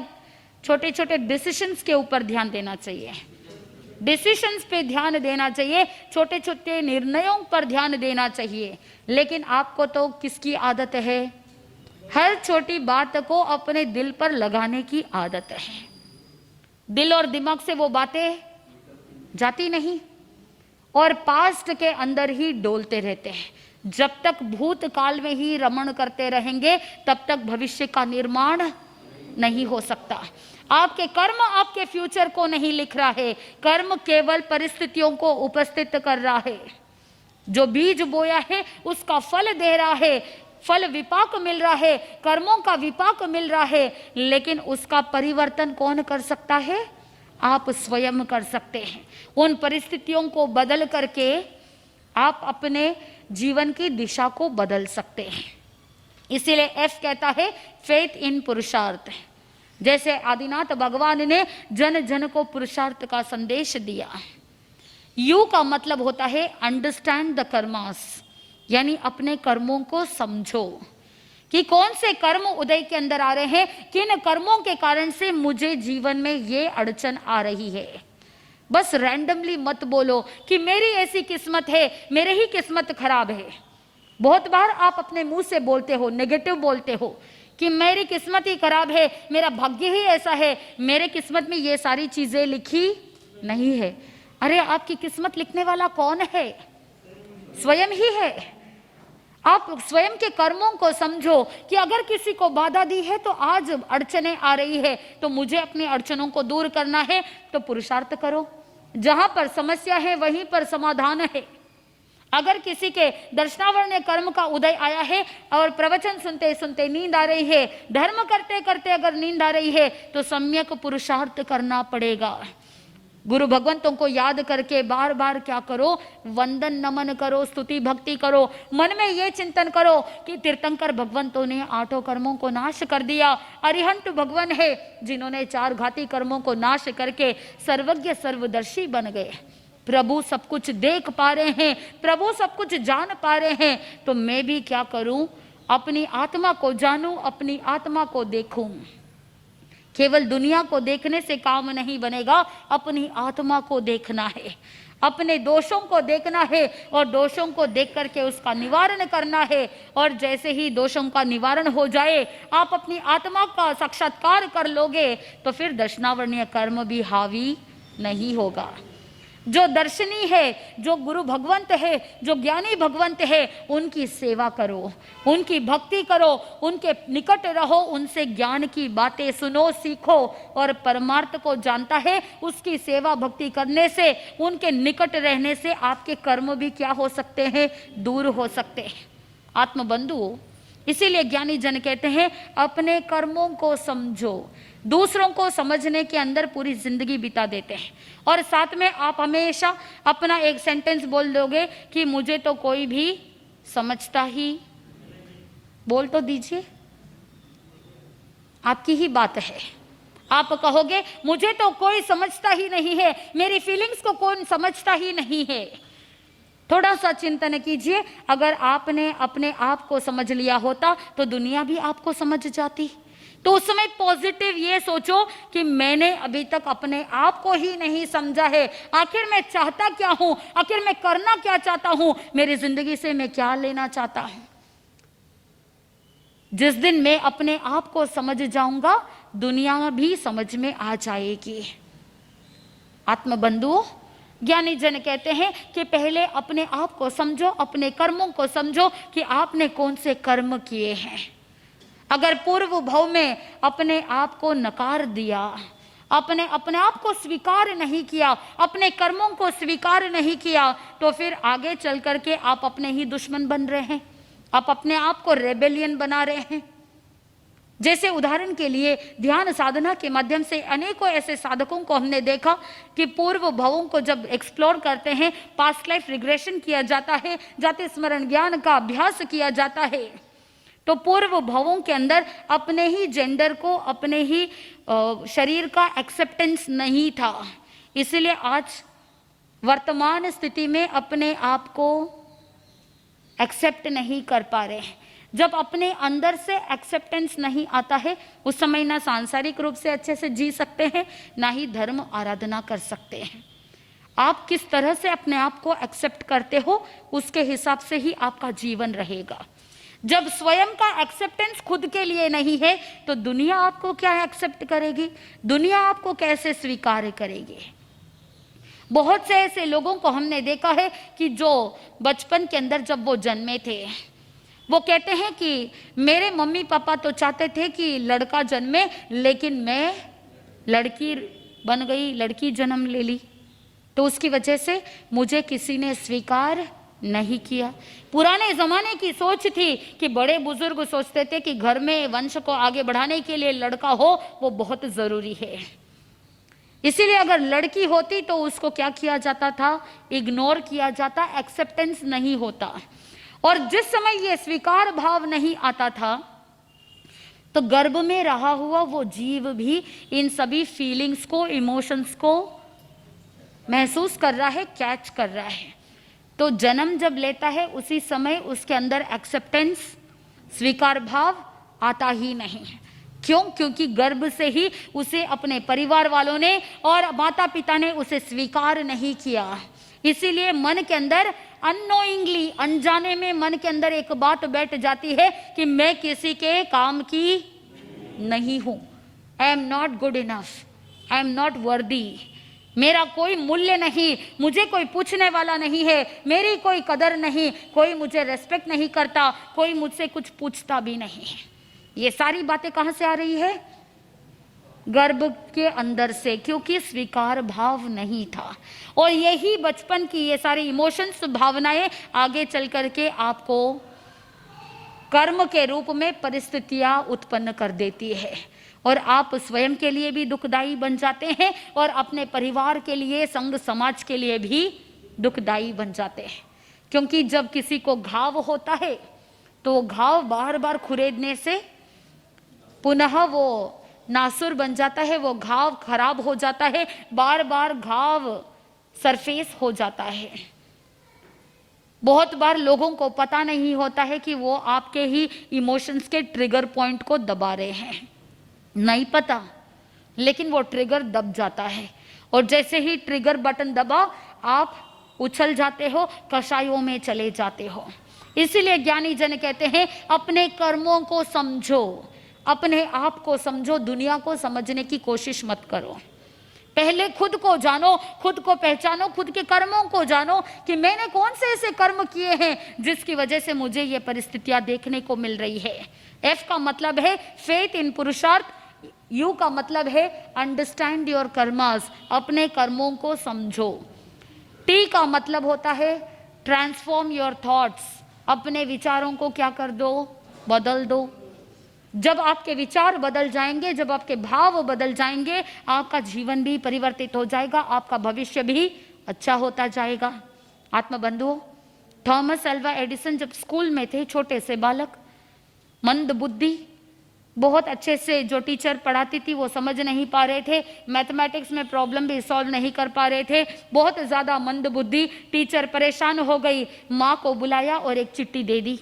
छोटे छोटे डिसीजंस के ऊपर ध्यान देना चाहिए? डिसीजंस पे ध्यान देना चाहिए, छोटे छोटे निर्णयों पर ध्यान देना चाहिए। लेकिन आपको तो किसकी आदत है? हर छोटी बात को अपने दिल पर लगाने की आदत है। दिल और दिमाग से वो बातें जाती नहीं, और पास्ट के अंदर ही डोलते रहते हैं। जब तक भूतकाल में ही रमण करते रहेंगे तब तक भविष्य का निर्माण नहीं हो सकता। आपके कर्म आपके फ्यूचर को नहीं लिख रहा है, कर्म केवल परिस्थितियों को उपस्थित कर रहा है। जो बीज बोया है उसका फल दे रहा है, फल विपाक मिल रहा है, कर्मों का विपाक मिल रहा है। लेकिन उसका परिवर्तन कौन कर सकता है? आप स्वयं कर सकते हैं। उन परिस्थितियों को बदल करके आप अपने जीवन की दिशा को बदल सकते हैं। इसीलिए एफ कहता है फेथ इन पुरुषार्थ। जैसे आदिनाथ भगवान ने जन जन को पुरुषार्थ का संदेश दिया। यू का मतलब होता है अंडरस्टैंड द कर्मास, यानी अपने कर्मों को समझो कि कौन से कर्म उदय के अंदर आ रहे हैं, किन कर्मों के कारण से मुझे जीवन में ये अड़चन आ रही है। बस रैंडमली मत बोलो कि मेरी ऐसी किस्मत है, मेरे ही किस्मत खराब है। बहुत बार आप अपने मुंह से बोलते हो, नेगेटिव बोलते हो कि मेरी किस्मत ही खराब है, मेरा भाग्य ही ऐसा है, मेरे किस्मत में ये सारी चीजें लिखी नहीं है। अरे आपकी किस्मत लिखने वाला कौन है? स्वयं ही है। आप स्वयं के कर्मों को समझो कि अगर किसी को बाधा दी है तो आज अड़चनें आ रही है तो मुझे अपनी अड़चनों को दूर करना है, तो पुरुषार्थ करो। जहां पर समस्या है वहीं पर समाधान है। अगर किसी के दर्शनावर्ण कर्म का उदय आया है और प्रवचन सुनते सुनते नींद आ रही है, धर्म करते करते अगर नींद आ रही है, तो सम्यक पुरुषार्थ करना पड़ेगा। गुरु भगवंतों को याद करके बार बार क्या करो, वंदन नमन करो, स्तुति भक्ति करो, मन में ये चिंतन करो कि तीर्थंकर भगवंतों ने 8 कर्मों को नाश कर दिया। अरिहंत भगवान है जिन्होंने 4 घाती कर्मों को नाश करके सर्वज्ञ सर्वदर्शी बन गए। प्रभु सब कुछ देख पा रहे हैं, प्रभु सब कुछ जान पा रहे हैं, तो मैं भी क्या करूं, अपनी आत्मा को जानूं, अपनी आत्मा को देखूं। केवल दुनिया को देखने से काम नहीं बनेगा, अपनी आत्मा को देखना है, अपने दोषों को देखना है और दोषों को देख करके उसका निवारण करना है। और जैसे ही दोषों का निवारण हो जाए, आप अपनी आत्मा का साक्षात्कार कर लोगे, तो फिर दर्शनावरणीय कर्म भी हावी नहीं होगा। जो दर्शनी है, जो गुरु भगवंत है, जो ज्ञानी भगवंत है, उनकी सेवा करो, उनकी भक्ति करो, उनके निकट रहो, उनसे ज्ञान की बातें सुनो, सीखो। और परमार्थ को जानता है, उसकी सेवा भक्ति करने से, उनके निकट रहने से आपके कर्म भी क्या हो सकते हैं, दूर हो सकते हैं। आत्मबंधु, इसीलिए ज्ञानी जन कहते हैं अपने कर्मों को समझो। दूसरों को समझने के अंदर पूरी जिंदगी बिता देते हैं। और साथ में आप हमेशा अपना एक सेंटेंस बोल दोगे कि मुझे तो कोई भी समझता ही, बोल तो दीजिए, आपकी ही बात है। आप कहोगे मुझे तो कोई समझता ही नहीं है, मेरी फीलिंग्स को कौन समझता ही नहीं है। थोड़ा सा चिंतन कीजिए, अगर आपने अपने आप को समझ लिया होता तो दुनिया भी आपको समझ जाती। तो उस समय पॉजिटिव ये सोचो कि मैंने अभी तक अपने आप को ही नहीं समझा है, आखिर मैं चाहता क्या हूं, आखिर मैं करना क्या चाहता हूं, मेरी जिंदगी से मैं क्या लेना चाहता हूं। जिस दिन मैं अपने आप को समझ जाऊंगा, दुनिया भी समझ में आ जाएगी। आत्मबंधुओं, ज्ञानी जन कहते हैं कि पहले अपने आप को समझो, अपने कर्मों को समझो कि आपने कौन से कर्म किए हैं। अगर पूर्व भव में अपने आप को नकार दिया, अपने आप को स्वीकार नहीं किया, अपने कर्मों को स्वीकार नहीं किया, तो फिर आगे चल करके आप अपने ही दुश्मन बन रहे हैं, आप अपने आप को रेबेलियन बना रहे हैं। जैसे उदाहरण के लिए ध्यान साधना के माध्यम से अनेकों ऐसे साधकों को हमने देखा कि पूर्व भवों को जब एक्सप्लोर करते हैं, पास्ट लाइफ रिग्रेशन किया जाता है, जाति स्मरण ज्ञान का अभ्यास किया जाता है, तो पूर्व भवों के अंदर अपने ही जेंडर को, अपने ही शरीर का एक्सेप्टेंस नहीं था। इसलिए आज वर्तमान स्थिति में अपने आप को एक्सेप्ट नहीं कर पा रहे हैं। जब अपने अंदर से एक्सेप्टेंस नहीं आता है, उस समय ना सांसारिक रूप से अच्छे से जी सकते हैं, ना ही धर्म आराधना कर सकते हैं। आप किस तरह से अपने आप को एक्सेप्ट करते हो, उसके हिसाब से ही आपका जीवन रहेगा। जब स्वयं का एक्सेप्टेंस खुद के लिए नहीं है, तो दुनिया आपको क्या एक्सेप्ट करेगी, दुनिया आपको कैसे स्वीकार करेगी। बहुत से ऐसे लोगों को हमने देखा है कि जो बचपन के अंदर जब वो जन्मे थे, वो कहते हैं कि मेरे मम्मी पापा तो चाहते थे कि लड़का जन्मे, लेकिन मैं लड़की बन गई, लड़की जन्म ले ली, तो उसकी वजह से मुझे किसी ने स्वीकार नहीं किया। पुराने जमाने की सोच थी कि बड़े बुजुर्ग सोचते थे कि घर में वंश को आगे बढ़ाने के लिए लड़का हो वो बहुत जरूरी है। इसीलिए अगर लड़की होती तो उसको क्या किया जाता था, इग्नोर किया जाता, एक्सेप्टेंस नहीं होता। और जिस समय ये स्वीकार भाव नहीं आता था, तो गर्भ में रहा हुआ वो जीव भी इन सभी फीलिंग्स को, इमोशंस को महसूस कर रहा है, कैच कर रहा है। तो जन्म जब लेता है, उसी समय उसके अंदर एक्सेप्टेंस, स्वीकार भाव आता ही नहीं है। क्यों? क्योंकि गर्भ से ही उसे अपने परिवार वालों ने और माता पिता ने उसे स्वीकार नहीं किया। इसीलिए मन के अंदर अननोइंगली, अनजाने में मन के अंदर एक बात बैठ जाती है कि मैं किसी के काम की नहीं हूं, I am not good enough, I am not worthy, मेरा कोई मूल्य नहीं, मुझे कोई पूछने वाला नहीं है, मेरी कोई कदर नहीं, कोई मुझे रेस्पेक्ट नहीं करता, कोई मुझसे कुछ पूछता भी नहीं। ये सारी बातें कहां से आ रही है? गर्भ के अंदर से, क्योंकि स्वीकार भाव नहीं था। और यही बचपन की ये सारी इमोशंस, भावनाएं आगे चल करके आपको कर्म के रूप में परिस्थितियां उत्पन्न कर देती है, और आप स्वयं के लिए भी दुखदाई बन जाते हैं और अपने परिवार के लिए, संघ समाज के लिए भी दुखदाई बन जाते हैं। क्योंकि जब किसी को घाव होता है तो वो घाव बार बार खुरेदने से पुनः वो नासुर बन जाता है, वो घाव खराब हो जाता है, बार बार घाव सरफेस हो जाता है। बहुत बार लोगों को पता नहीं होता है कि वो आपके ही इमोशंस के ट्रिगर पॉइंट को दबा रहे हैं, नहीं पता, लेकिन वो ट्रिगर दब जाता है। और जैसे ही ट्रिगर बटन दबा, आप उछल जाते हो, कषायों में चले जाते हो। इसीलिए ज्ञानी जन कहते हैं अपने कर्मों को समझो, अपने आप को समझो, दुनिया को समझने की कोशिश मत करो। पहले खुद को जानो, खुद को पहचानो, खुद के कर्मों को जानो कि मैंने कौन से ऐसे कर्म किए हैं जिसकी वजह से मुझे ये परिस्थितियां देखने को मिल रही है। एफ का मतलब है फेथ इन पुरुषार्थ, यू का मतलब है अंडरस्टैंड योर कर्मास, अपने कर्मों को समझो। टी का मतलब होता है ट्रांसफॉर्म योर थॉट्स, अपने विचारों को क्या कर दो, बदल दो। जब आपके विचार बदल जाएंगे, जब आपके भाव बदल जाएंगे, आपका जीवन भी परिवर्तित हो जाएगा, आपका भविष्य भी अच्छा होता जाएगा। आत्मबंधुओं, थॉमस अल्वा एडिसन जब स्कूल में थे, छोटे से बालक, मंद बुद्धि, बहुत अच्छे से जो टीचर पढ़ाती थी वो समझ नहीं पा रहे थे, मैथमेटिक्स में प्रॉब्लम भी सॉल्व नहीं कर पा रहे थे, बहुत ज़्यादा मंद बुद्धि। टीचर परेशान हो गई, माँ को बुलाया और एक चिट्ठी दे दी।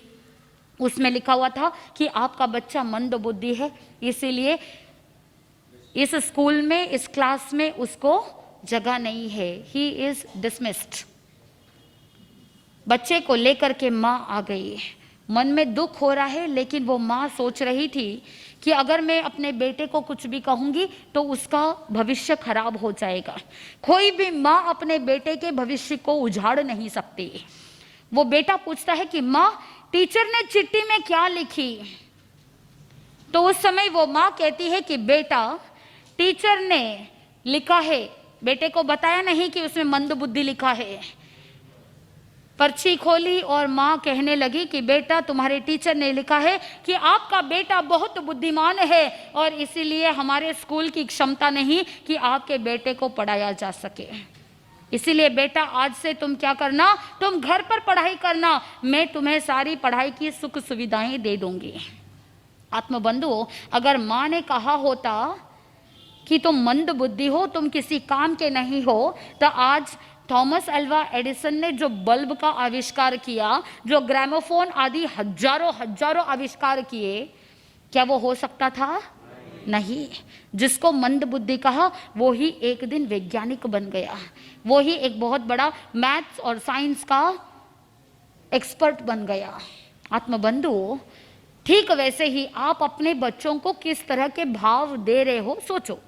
उसमें लिखा हुआ था कि आपका बच्चा मंद बुद्धि है, इसीलिए इस स्कूल में, इस क्लास में उसको जगह नहीं है, ही इज डिसमिस्ड। बच्चे को लेकर के माँ आ गई, मन में दुख हो रहा है, लेकिन वो माँ सोच रही थी कि अगर मैं अपने बेटे को कुछ भी कहूंगी तो उसका भविष्य खराब हो जाएगा। कोई भी माँ अपने बेटे के भविष्य को उजाड़ नहीं सकती। वो बेटा पूछता है कि माँ, टीचर ने चिट्ठी में क्या लिखी? तो उस समय वो माँ कहती है कि बेटा, टीचर ने लिखा है, बेटे को बताया नहीं कि उसमें मंद बुद्धि लिखा है। पर्ची खोली और माँ कहने लगी कि बेटा, तुम्हारे टीचर ने लिखा है कि आपका बेटा बहुत बुद्धिमान है और इसीलिए हमारे स्कूल की क्षमता नहीं कि आपके बेटे को पढ़ाया जा सके। इसीलिए बेटा, आज से तुम क्या करना, तुम घर पर पढ़ाई करना, मैं तुम्हें सारी पढ़ाई की सुख सुविधाएं दे दूंगी। आत्मबंधुओं, अगर माँ ने कहा होता कि तुम मंद बुद्धि हो, तुम किसी काम के नहीं हो, तो आज थॉमस अल्वा एडिसन ने जो बल्ब का आविष्कार किया, जो ग्रामोफोन आदि हजारों आविष्कार किए, क्या वो हो सकता था? नहीं। जिसको मंद बुद्धि कहा वो ही एक दिन वैज्ञानिक बन गया, वो ही एक बहुत बड़ा मैथ्स और साइंस का एक्सपर्ट बन गया। आत्मबंधुओं, ठीक वैसे ही आप अपने बच्चों को किस तरह के भाव दे रहे हो, सोचो।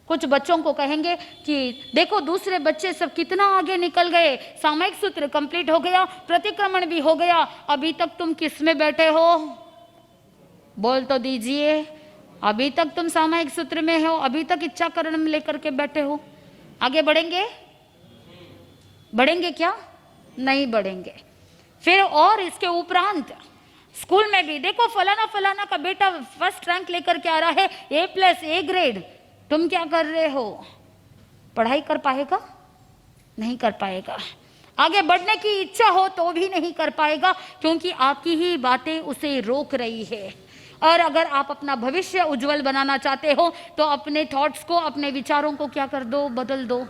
कुछ बच्चों को कहेंगे कि देखो दूसरे बच्चे सब कितना आगे निकल गए, सामयिक सूत्र कंप्लीट हो गया, प्रतिक्रमण भी हो गया, अभी तक तुम किस में बैठे हो? बोल तो दीजिए, अभी तक तुम सामयिक सूत्र में हो, अभी तक इच्छाकरण में लेकर के बैठे हो। आगे बढ़ेंगे? बढ़ेंगे क्या? नहीं बढ़ेंगे। फिर और इसके उपरांत स्कूल में भी देखो, फलाना फलाना का बेटा फर्स्ट रैंक लेकर के आ रहा है, A+, A ग्रेड। तुम क्या कर रहे हो? पढ़ाई कर पाएगा? नहीं कर पाएगा। आगे बढ़ने की इच्छा हो तो भी नहीं कर पाएगा, क्योंकि आपकी ही बातें उसे रोक रही है। और अगर आप अपना भविष्य उज्जवल बनाना चाहते हो तो अपने थॉट्स को, अपने विचारों को क्या कर दो, बदल दो।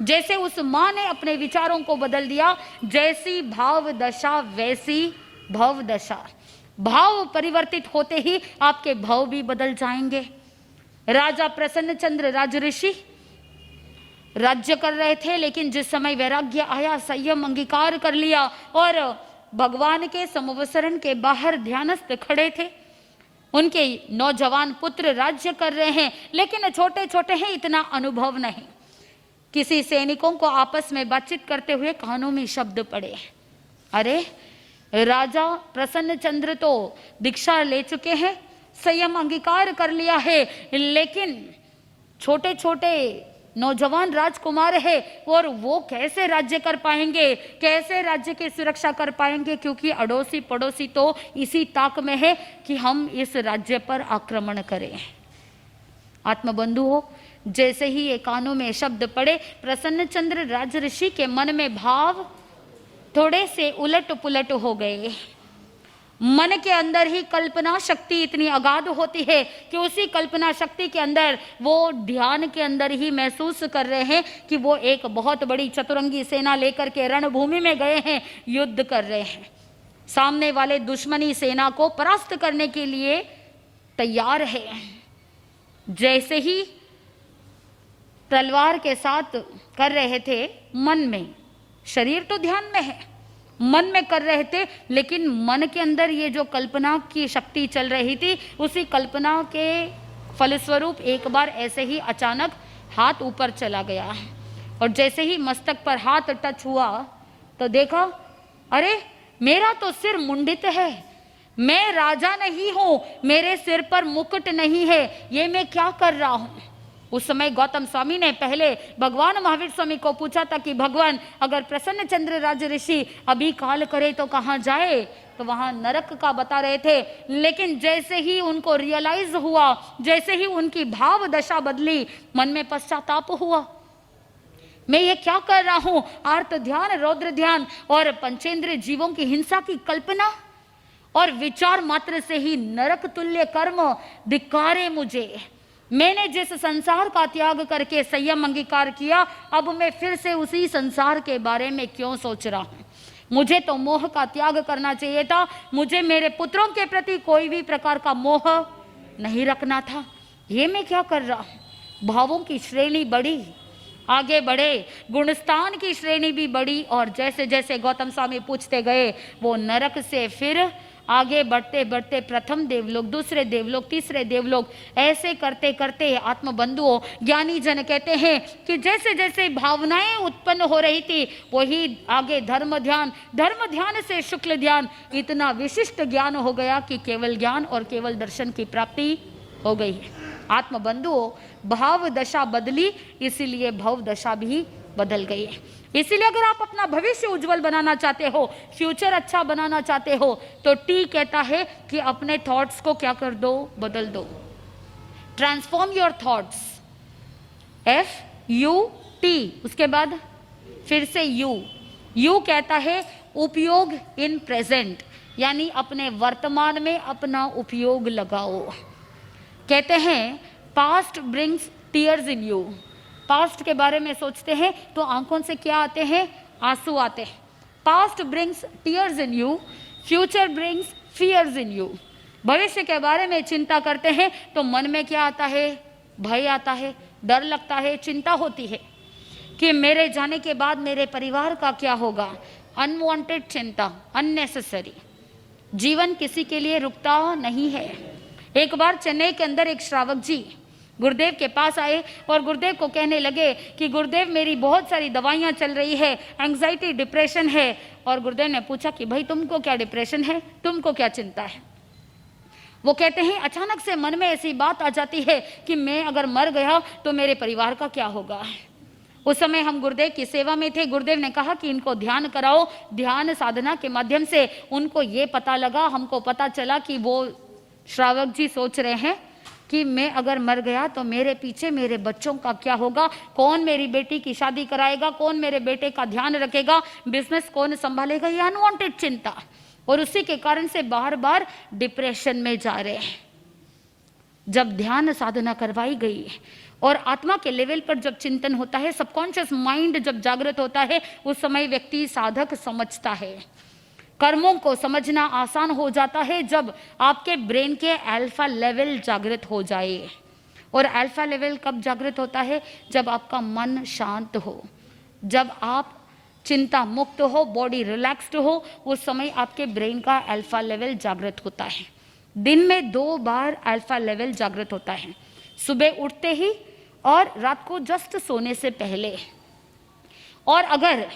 जैसे उस माँ ने अपने विचारों को बदल दिया, जैसी भाव दशा वैसी भव दशा। भाव परिवर्तित होते ही आपके भाव भी बदल जाएंगे। राजा प्रसन्नचंद्र राजऋषि राज्य कर रहे थे, लेकिन जिस समय वैराग्य आया, संयम अंगीकार कर लिया और भगवान के समवसरण के बाहर ध्यानस्थ खड़े थे। उनके नौजवान पुत्र राज्य कर रहे हैं, लेकिन छोटे छोटे हैं, इतना अनुभव नहीं। किसी सैनिकों को आपस में बातचीत करते हुए कानों में शब्द पड़े, अरे राजा प्रसन्नचंद्र तो दीक्षा ले चुके हैं, संयम अंगीकार कर लिया है, लेकिन छोटे छोटे नौजवान राजकुमार है और वो कैसे राज्य कर पाएंगे, कैसे राज्य की सुरक्षा कर पाएंगे, क्योंकि अड़ोसी पड़ोसी तो इसी ताक में है कि हम इस राज्य पर आक्रमण करें। आत्मबंधु हो, जैसे ही ये कानों में शब्द पड़े, प्रसन्नचंद्र राजऋषि के मन में भाव थोड़े से उलट पुलट हो गए। मन के अंदर ही कल्पना शक्ति इतनी अगाध होती है कि उसी कल्पना शक्ति के अंदर वो ध्यान के अंदर ही महसूस कर रहे हैं कि वो एक बहुत बड़ी चतुरंगी सेना लेकर के रणभूमि में गए हैं, युद्ध कर रहे हैं, सामने वाले दुश्मनी सेना को परास्त करने के लिए तैयार है। जैसे ही तलवार के साथ कर रहे थे, मन में, शरीर तो ध्यान में है, मन में कर रहे थे, लेकिन मन के अंदर ये जो कल्पना की शक्ति चल रही थी, उसी कल्पना के फलस्वरूप एक बार ऐसे ही अचानक हाथ ऊपर चला गया और जैसे ही मस्तक पर हाथ टच हुआ तो देखा, अरे मेरा तो सिर मुंडित है, मैं राजा नहीं हूं, मेरे सिर पर मुकुट नहीं है, ये मैं क्या कर रहा हूं। उस समय गौतम स्वामी ने पहले भगवान महावीर स्वामी को पूछा था कि भगवान, अगर प्रसन्न चंद्र राज ऋषि अभी काल करे तो कहाँ जाए, तो वहां नरक का बता रहे थे। लेकिन जैसे ही उनको रियलाइज हुआ, जैसे ही उनकी भाव दशा बदली, मन में पश्चाताप हुआ, मैं ये क्या कर रहा हूं। आर्त ध्यान, रौद्र ध्यान और पंचेंद्रिय जीवों की हिंसा की कल्पना और विचार मात्र से ही नरक तुल्य कर्म धिक्कारे मुझे। मैंने जिस संसार का त्याग करके संयम अंगीकार किया, अब मैं फिर से उसी संसार के बारे में क्यों सोच रहा हूं। मुझे तो मोह का त्याग करना चाहिए था, मुझे मेरे पुत्रों के प्रति कोई भी प्रकार का मोह नहीं रखना था। ये मैं क्या कर रहा हूं। भावों की श्रेणी बढ़ी, आगे बढ़े, गुणस्थान की श्रेणी भी बढ़ी और जैसे जैसे गौतम स्वामी पूछते गए, वो नरक से फिर आगे बढ़ते बढ़ते प्रथम देवलोक, दूसरे देवलोक, तीसरे देवलोक, ऐसे करते करते आत्मबंधुओं, ज्ञानी जन कहते हैं कि जैसे जैसे भावनाएं उत्पन्न हो रही थी, वही आगे धर्म ध्यान से शुक्ल ध्यान, इतना विशिष्ट ज्ञान हो गया कि केवल ज्ञान और केवल दर्शन की प्राप्ति हो गई है। आत्मबंधुओं, भाव दशा बदली, इसीलिए भव दशा भी बदल गई है। इसीलिए अगर आप अपना भविष्य उज्जवल बनाना चाहते हो, फ्यूचर अच्छा बनाना चाहते हो, तो टी कहता है कि अपने थॉट्स को क्या कर दो, बदल दो। ट्रांसफॉर्म योर थॉट्स, FUT, उसके बाद फिर से यू कहता है उपयोग इन प्रेजेंट, यानी अपने वर्तमान में अपना उपयोग लगाओ। कहते हैं past brings tears in you. Past के बारे में सोचते हैं तो आंखों से क्या आते हैं, आंसू आते हैं। Past brings tears in you, future brings fears in you. भविष्य के बारे में चिंता करते हैं तो मन में क्या आता है, भय आता है, डर लगता है, चिंता होती है कि मेरे जाने के बाद मेरे परिवार का क्या होगा। अनवांटेड चिंता, अननेसेसरी। जीवन किसी के लिए रुकता नहीं है। एक बार चेन्नई के अंदर एक श्रावक जी गुरुदेव के पास आए और गुरुदेव को कहने लगे कि गुरुदेव मेरी बहुत सारी दवाइयाँ चल रही है, एंग्जाइटी, डिप्रेशन है। और गुरुदेव ने पूछा कि भाई तुमको क्या डिप्रेशन है, तुमको क्या चिंता है। वो कहते हैं अचानक से मन में ऐसी बात आ जाती है कि मैं अगर मर गया तो मेरे परिवार का क्या होगा। उस समय हम गुरुदेव की सेवा में थे। गुरुदेव ने कहा कि इनको ध्यान कराओ। ध्यान साधना के माध्यम से उनको ये पता लगा, हमको पता चला कि वो श्रावक जी सोच रहे हैं कि मैं अगर मर गया तो मेरे पीछे मेरे बच्चों का क्या होगा, कौन मेरी बेटी की शादी कराएगा, कौन मेरे बेटे का ध्यान रखेगा, बिजनेस कौन संभालेगा। ये अनवांटेड चिंता, और उसी के कारण से बार बार डिप्रेशन में जा रहे हैं। जब ध्यान साधना करवाई गई और आत्मा के लेवल पर जब चिंतन होता है, सबकॉन्शियस माइंड जब जागृत होता है, उस समय व्यक्ति साधक समझता है। कर्मों को समझना आसान हो जाता है जब आपके ब्रेन के अल्फा लेवल जागृत हो जाए। और अल्फा लेवल कब जागृत होता है, जब आपका मन शांत हो, जब आप चिंता मुक्त हो, बॉडी रिलैक्स्ड हो, उस समय आपके ब्रेन का अल्फा लेवल जागृत होता है। दिन में 2 बार अल्फा लेवल जागृत होता है, सुबह उठते ही और रात को जस्ट सोने से पहले। और अगर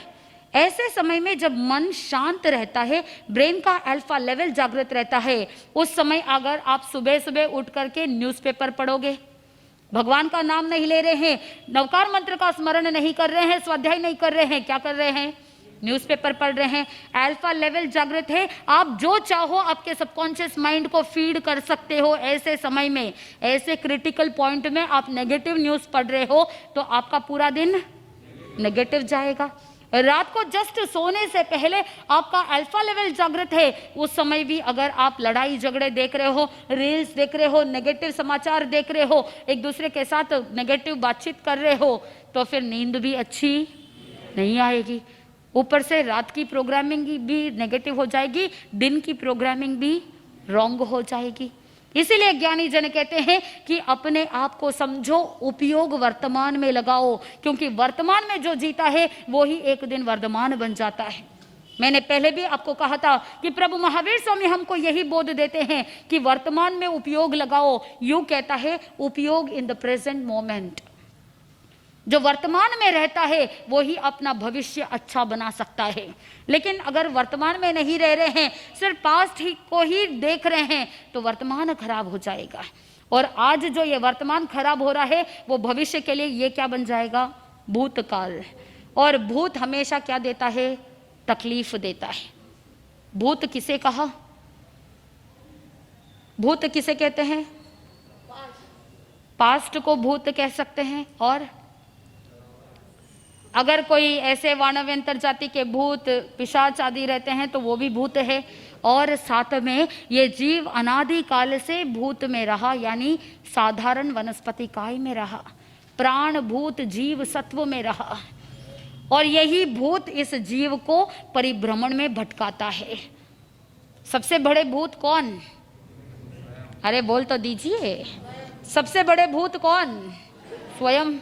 ऐसे समय में जब मन शांत रहता है, ब्रेन का अल्फा लेवल जागृत रहता है, उस समय अगर आप सुबह सुबह उठ करके न्यूज़पेपर पढ़ोगे, भगवान का नाम नहीं ले रहे हैं, नवकार मंत्र का स्मरण नहीं कर रहे हैं, स्वाध्याय नहीं कर रहे हैं, क्या कर रहे हैं? न्यूज़पेपर पढ़ रहे हैं, अल्फा लेवल जागृत है। आप जो चाहो आपके सबकॉन्शियस माइंड को फीड कर सकते हो। ऐसे समय में, ऐसे क्रिटिकल पॉइंट में आप नेगेटिव न्यूज़ पढ़ रहे हो तो आपका पूरा दिन नेगेटिव जाएगा। रात को जस्ट सोने से पहले आपका अल्फा लेवल जागृत है, उस समय भी अगर आप लड़ाई झगड़े देख रहे हो, रील्स देख रहे हो, नेगेटिव समाचार देख रहे हो, एक दूसरे के साथ नेगेटिव बातचीत कर रहे हो, तो फिर नींद भी अच्छी नहीं आएगी। ऊपर से रात की प्रोग्रामिंग भी नेगेटिव हो जाएगी, दिन की प्रोग्रामिंग भी रॉन्ग हो जाएगी। इसीलिए ज्ञानी जन कहते हैं कि अपने आप को समझो, उपयोग वर्तमान में लगाओ, क्योंकि वर्तमान में जो जीता है वो ही एक दिन वर्धमान बन जाता है। मैंने पहले भी आपको कहा था कि प्रभु महावीर स्वामी हमको यही बोध देते हैं कि वर्तमान में उपयोग लगाओ। यूं कहता है, उपयोग इन द प्रेजेंट मोमेंट। जो वर्तमान में रहता है वो ही अपना भविष्य अच्छा बना सकता है। लेकिन अगर वर्तमान में नहीं रह रहे हैं, सिर्फ पास्ट ही को ही देख रहे हैं, तो वर्तमान खराब हो जाएगा। और आज जो ये वर्तमान खराब हो रहा है वो भविष्य के लिए ये क्या बन जाएगा? भूतकाल। और भूत हमेशा क्या देता है? तकलीफ देता है। भूत किसे कहा? भूत किसे कहते हैं? पास्ट को भूत कह सकते हैं। और अगर कोई ऐसे वानव्यंतर जाति के भूत पिशाच आदि रहते हैं तो वो भी भूत है। और साथ में ये जीव अनादि काल से भूत में रहा, यानी साधारण वनस्पति काय में रहा, प्राण भूत जीव सत्व में रहा, और यही भूत इस जीव को परिभ्रमण में भटकाता है। सबसे बड़े भूत कौन? अरे बोल तो दीजिए, सबसे बड़े भूत कौन? स्वयं।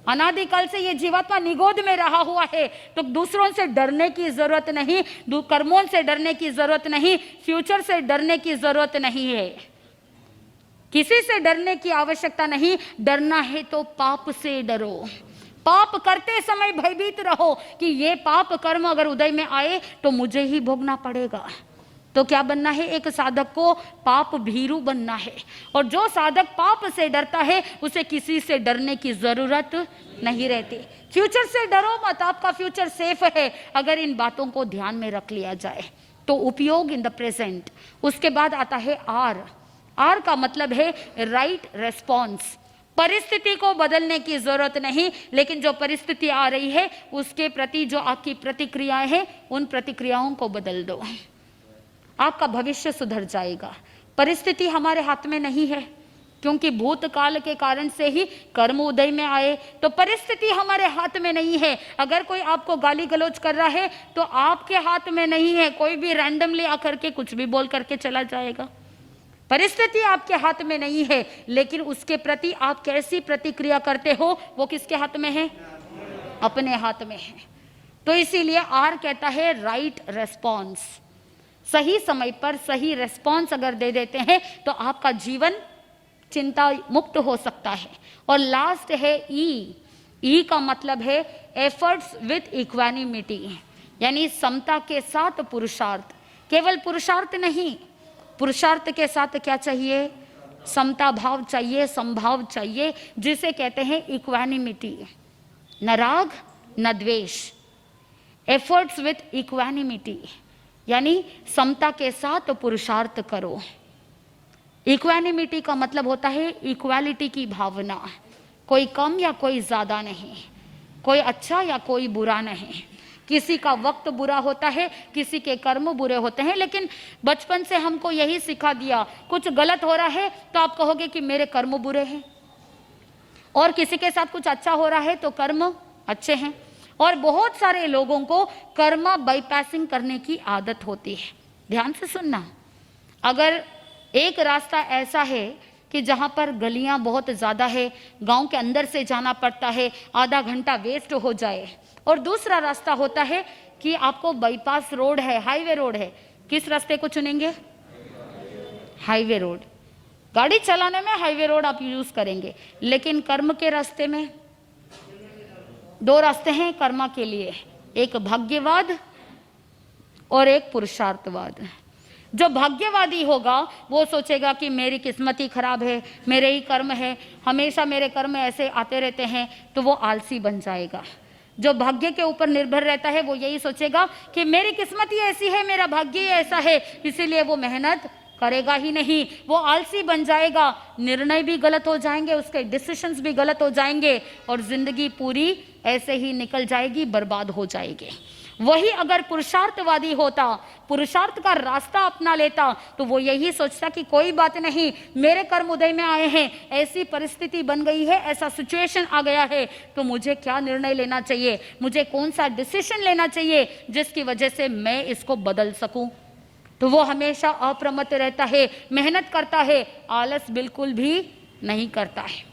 अनादिकाल से ये जीवात्मा निगोद में रहा हुआ है, तो दूसरों से डरने की जरूरत नहीं, कर्मों से डरने की जरूरत नहीं, फ्यूचर से डरने की जरूरत नहीं है, किसी से डरने की आवश्यकता नहीं। डरना है तो पाप से डरो। पाप करते समय भयभीत रहो कि ये पाप कर्म अगर उदय में आए तो मुझे ही भोगना पड़ेगा। तो क्या बनना है? एक साधक को पाप भीरू बनना है। और जो साधक पाप से डरता है उसे किसी से डरने की जरूरत नहीं रहती। फ्यूचर से डरो मत, आपका फ्यूचर सेफ है अगर इन बातों को ध्यान में रख लिया जाए। तो उपयोग इन द प्रेजेंट। उसके बाद आता है आर। आर का मतलब है राइट रेस्पॉन्स। परिस्थिति को बदलने की जरूरत नहीं, लेकिन जो परिस्थिति आ रही है उसके प्रति जो आपकी प्रतिक्रियाएं हैं उन प्रतिक्रियाओं को बदल दो, आपका भविष्य सुधर जाएगा। परिस्थिति हमारे हाथ में नहीं है, क्योंकि भूतकाल के कारण से ही कर्म उदय में आए, तो परिस्थिति हमारे हाथ में नहीं है। अगर कोई आपको गाली गलौज कर रहा है तो आपके हाथ में नहीं है। कोई भी रैंडमली आकर के कुछ भी बोल करके चला जाएगा। परिस्थिति आपके हाथ में नहीं है, लेकिन उसके प्रति आप कैसी प्रतिक्रिया करते हो वो किसके हाथ में है? अपने हाथ में है। तो इसीलिए आर कहता है राइट रेस्पॉन्स। सही समय पर सही रेस्पॉन्स अगर दे देते हैं तो आपका जीवन चिंता मुक्त हो सकता है। और लास्ट है ई। ई का मतलब है एफर्ट्स विथ इक्वानिमिटी, यानी समता के साथ पुरुषार्थ। केवल पुरुषार्थ नहीं, पुरुषार्थ के साथ क्या चाहिए? समता भाव चाहिए, समभाव चाहिए, जिसे कहते हैं इक्वानिमिटी। न राग न द्वेष। एफर्ट्स विथ इक्वानिमिटी यानी समता के साथ पुरुषार्थ करो। इक्वानिमिटी का मतलब होता है इक्वालिटी की भावना। कोई कम या कोई ज्यादा नहीं, कोई अच्छा या कोई बुरा नहीं। किसी का वक्त बुरा होता है, किसी के कर्म बुरे होते हैं, लेकिन बचपन से हमको यही सिखा दिया, कुछ गलत हो रहा है तो आप कहोगे कि मेरे कर्म बुरे हैं, और किसी के साथ कुछ अच्छा हो रहा है तो कर्म अच्छे हैं। और बहुत सारे लोगों को कर्मा बाईपासिंग करने की आदत होती है। ध्यान से सुनना, अगर एक रास्ता ऐसा है कि जहाँ पर गलियाँ बहुत ज़्यादा है, गांव के अंदर से जाना पड़ता है, आधा घंटा वेस्ट हो जाए, और दूसरा रास्ता होता है कि आपको बाईपास रोड है, हाईवे रोड है, किस रास्ते को चुनेंगे? Highway road. गाड़ी चलाने में हाईवे रोड आप यूज करेंगे, लेकिन कर्म के रास्ते में दो रास्ते हैं कर्मा के लिए, एक भाग्यवाद और एक पुरुषार्थवाद। जो भाग्यवादी होगा वो सोचेगा कि मेरी किस्मत ही खराब है, मेरे ही कर्म है, हमेशा मेरे कर्म ऐसे आते रहते हैं, तो वो आलसी बन जाएगा। जो भाग्य के ऊपर निर्भर रहता है वो यही सोचेगा कि मेरी किस्मत ही ऐसी है, मेरा भाग्य ही ऐसा है, इसीलिए वो मेहनत करेगा ही नहीं, वो आलसी बन जाएगा, निर्णय भी गलत हो जाएंगे, उसके डिसीजंस भी गलत हो जाएंगे और जिंदगी पूरी ऐसे ही निकल जाएगी, बर्बाद हो जाएगी। वही अगर पुरुषार्थवादी होता, पुरुषार्थ का रास्ता अपना लेता, तो वो यही सोचता कि कोई बात नहीं, मेरे कर्म उदय में आए हैं, ऐसी परिस्थिति बन गई है, ऐसा सिचुएशन आ गया है, तो मुझे क्या निर्णय लेना चाहिए, मुझे कौन सा डिसीजन लेना चाहिए जिसकी वजह से मैं इसको बदल सकूं। तो वो हमेशा अप्रमत्त रहता है, मेहनत करता है, आलस बिल्कुल भी नहीं करता है।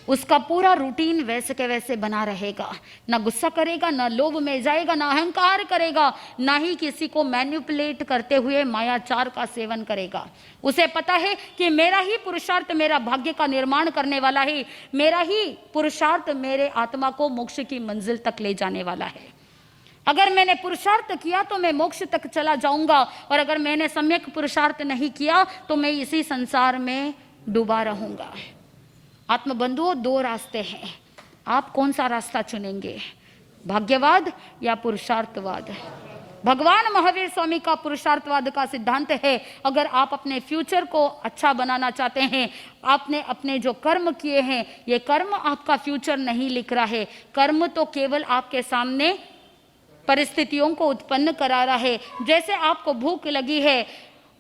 उसका पूरा रूटीन वैसे के वैसे बना रहेगा, ना गुस्सा करेगा, ना लोभ में जाएगा, ना अहंकार करेगा, ना ही किसी को मैनिपुलेट करते हुए मायाचार का सेवन करेगा। उसे पता है कि मेरा ही पुरुषार्थ मेरा भाग्य का निर्माण करने वाला है, मेरा ही पुरुषार्थ मेरे आत्मा को मोक्ष की मंजिल तक ले जाने वाला है। अगर मैंने पुरुषार्थ किया तो मैं मोक्ष तक चला जाऊंगा, और अगर मैंने सम्यक पुरुषार्थ नहीं किया तो मैं इसी संसार में डूबा रहूंगा। आत्मबंधुओं, दो रास्ते हैं, आप कौन सा रास्ता चुनेंगे, भाग्यवाद या पुरुषार्थवाद? भगवान महावीर स्वामी का पुरुषार्थवाद का सिद्धांत है, अगर आप अपने फ्यूचर को अच्छा बनाना चाहते हैं, आपने अपने जो कर्म किए हैं, ये कर्म आपका फ्यूचर नहीं लिख रहा है, कर्म तो केवल आपके सामने परिस्थितियों को उत्पन्न करा रहा है। जैसे आपको भूख लगी है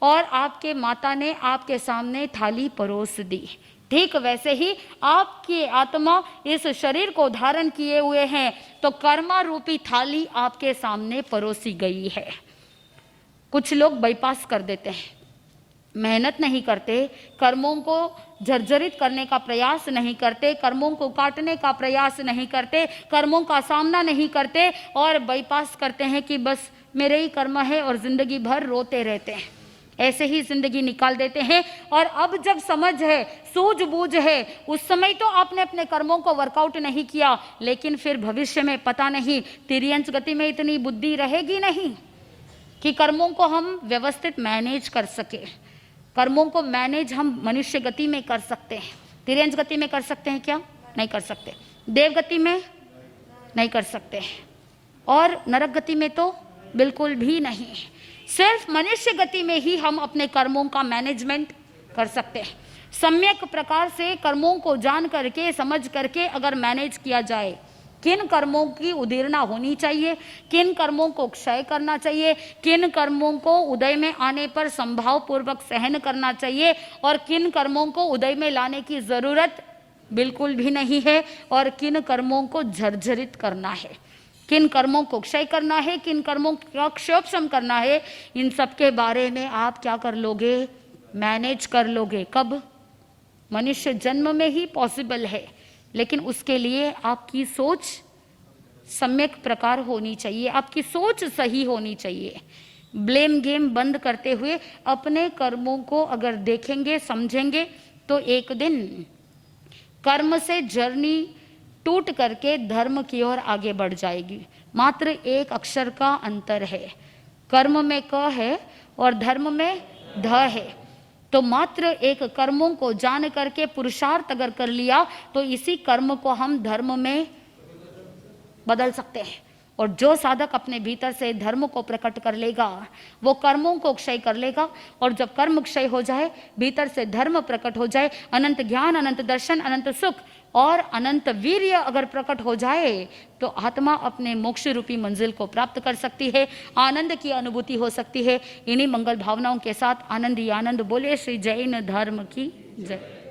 और आपके माता ने आपके सामने थाली परोस दी, ठीक वैसे ही आपकी आत्मा इस शरीर को धारण किए हुए हैं, तो कर्मा रूपी थाली आपके सामने परोसी गई है। कुछ लोग बाईपास कर देते हैं, मेहनत नहीं करते, कर्मों को जर्जरित करने का प्रयास नहीं करते, कर्मों को काटने का प्रयास नहीं करते, कर्मों का सामना नहीं करते और बाईपास करते हैं कि बस मेरे ही कर्म है और जिंदगी भर रोते रहते हैं, ऐसे ही जिंदगी निकाल देते हैं। और अब जब समझ है, सूझबूझ है, उस समय तो आपने अपने कर्मों को वर्कआउट नहीं किया, लेकिन फिर भविष्य में पता नहीं, तिर्यंच गति में इतनी बुद्धि रहेगी नहीं कि कर्मों को हम व्यवस्थित मैनेज कर सके। कर्मों को मैनेज हम मनुष्य गति में कर सकते हैं, तिर्यंच गति में कर सकते हैं क्या? नहीं कर सकते। देव गति में नहीं कर सकते, और नरक गति में तो बिल्कुल भी नहीं। सिर्फ मनुष्य गति में ही हम अपने कर्मों का मैनेजमेंट कर सकते हैं। सम्यक प्रकार से कर्मों को जान करके, समझ करके अगर मैनेज किया जाए, किन कर्मों की उदीर्णा होनी चाहिए, किन कर्मों को क्षय करना चाहिए, किन कर्मों को उदय में आने पर संभाव पूर्वक सहन करना चाहिए, और किन कर्मों को उदय में लाने की जरूरत बिल्कुल भी नहीं है, और किन कर्मों को जर्जरित करना है, किन कर्मों को क्षय करना है, किन कर्मों का क्षोभशम करना है, इन सब के बारे में आप क्या कर लोगे? मैनेज कर लोगे। कब? मनुष्य जन्म में ही पॉसिबल है, लेकिन उसके लिए आपकी सोच सम्यक प्रकार होनी चाहिए, आपकी सोच सही होनी चाहिए। ब्लेम गेम बंद करते हुए अपने कर्मों को अगर देखेंगे, समझेंगे, तो एक दिन कर्म से जर्नी टूट करके धर्म की ओर आगे बढ़ जाएगी। मात्र एक अक्षर का अंतर है, कर्म में क है और धर्म में ध है। तो मात्र एक कर्मों को जान करके पुरुषार्थ अगर कर लिया, तो इसी कर्म को हम धर्म में बदल सकते हैं। और जो साधक अपने भीतर से धर्म को प्रकट कर लेगा, वो कर्मों को क्षय कर लेगा, और जब कर्म क्षय हो जाए, भीतर से धर्म प्रकट हो जाए, अनंत ज्ञान, अनंत दर्शन, अनंत सुख और अनंत वीर्य अगर प्रकट हो जाए, तो आत्मा अपने मोक्ष रूपी मंजिल को प्राप्त कर सकती है, आनंद की अनुभूति हो सकती है। इन्हीं मंगल भावनाओं के साथ आनंद ही आनंद बोले श्री जैन धर्म की जय।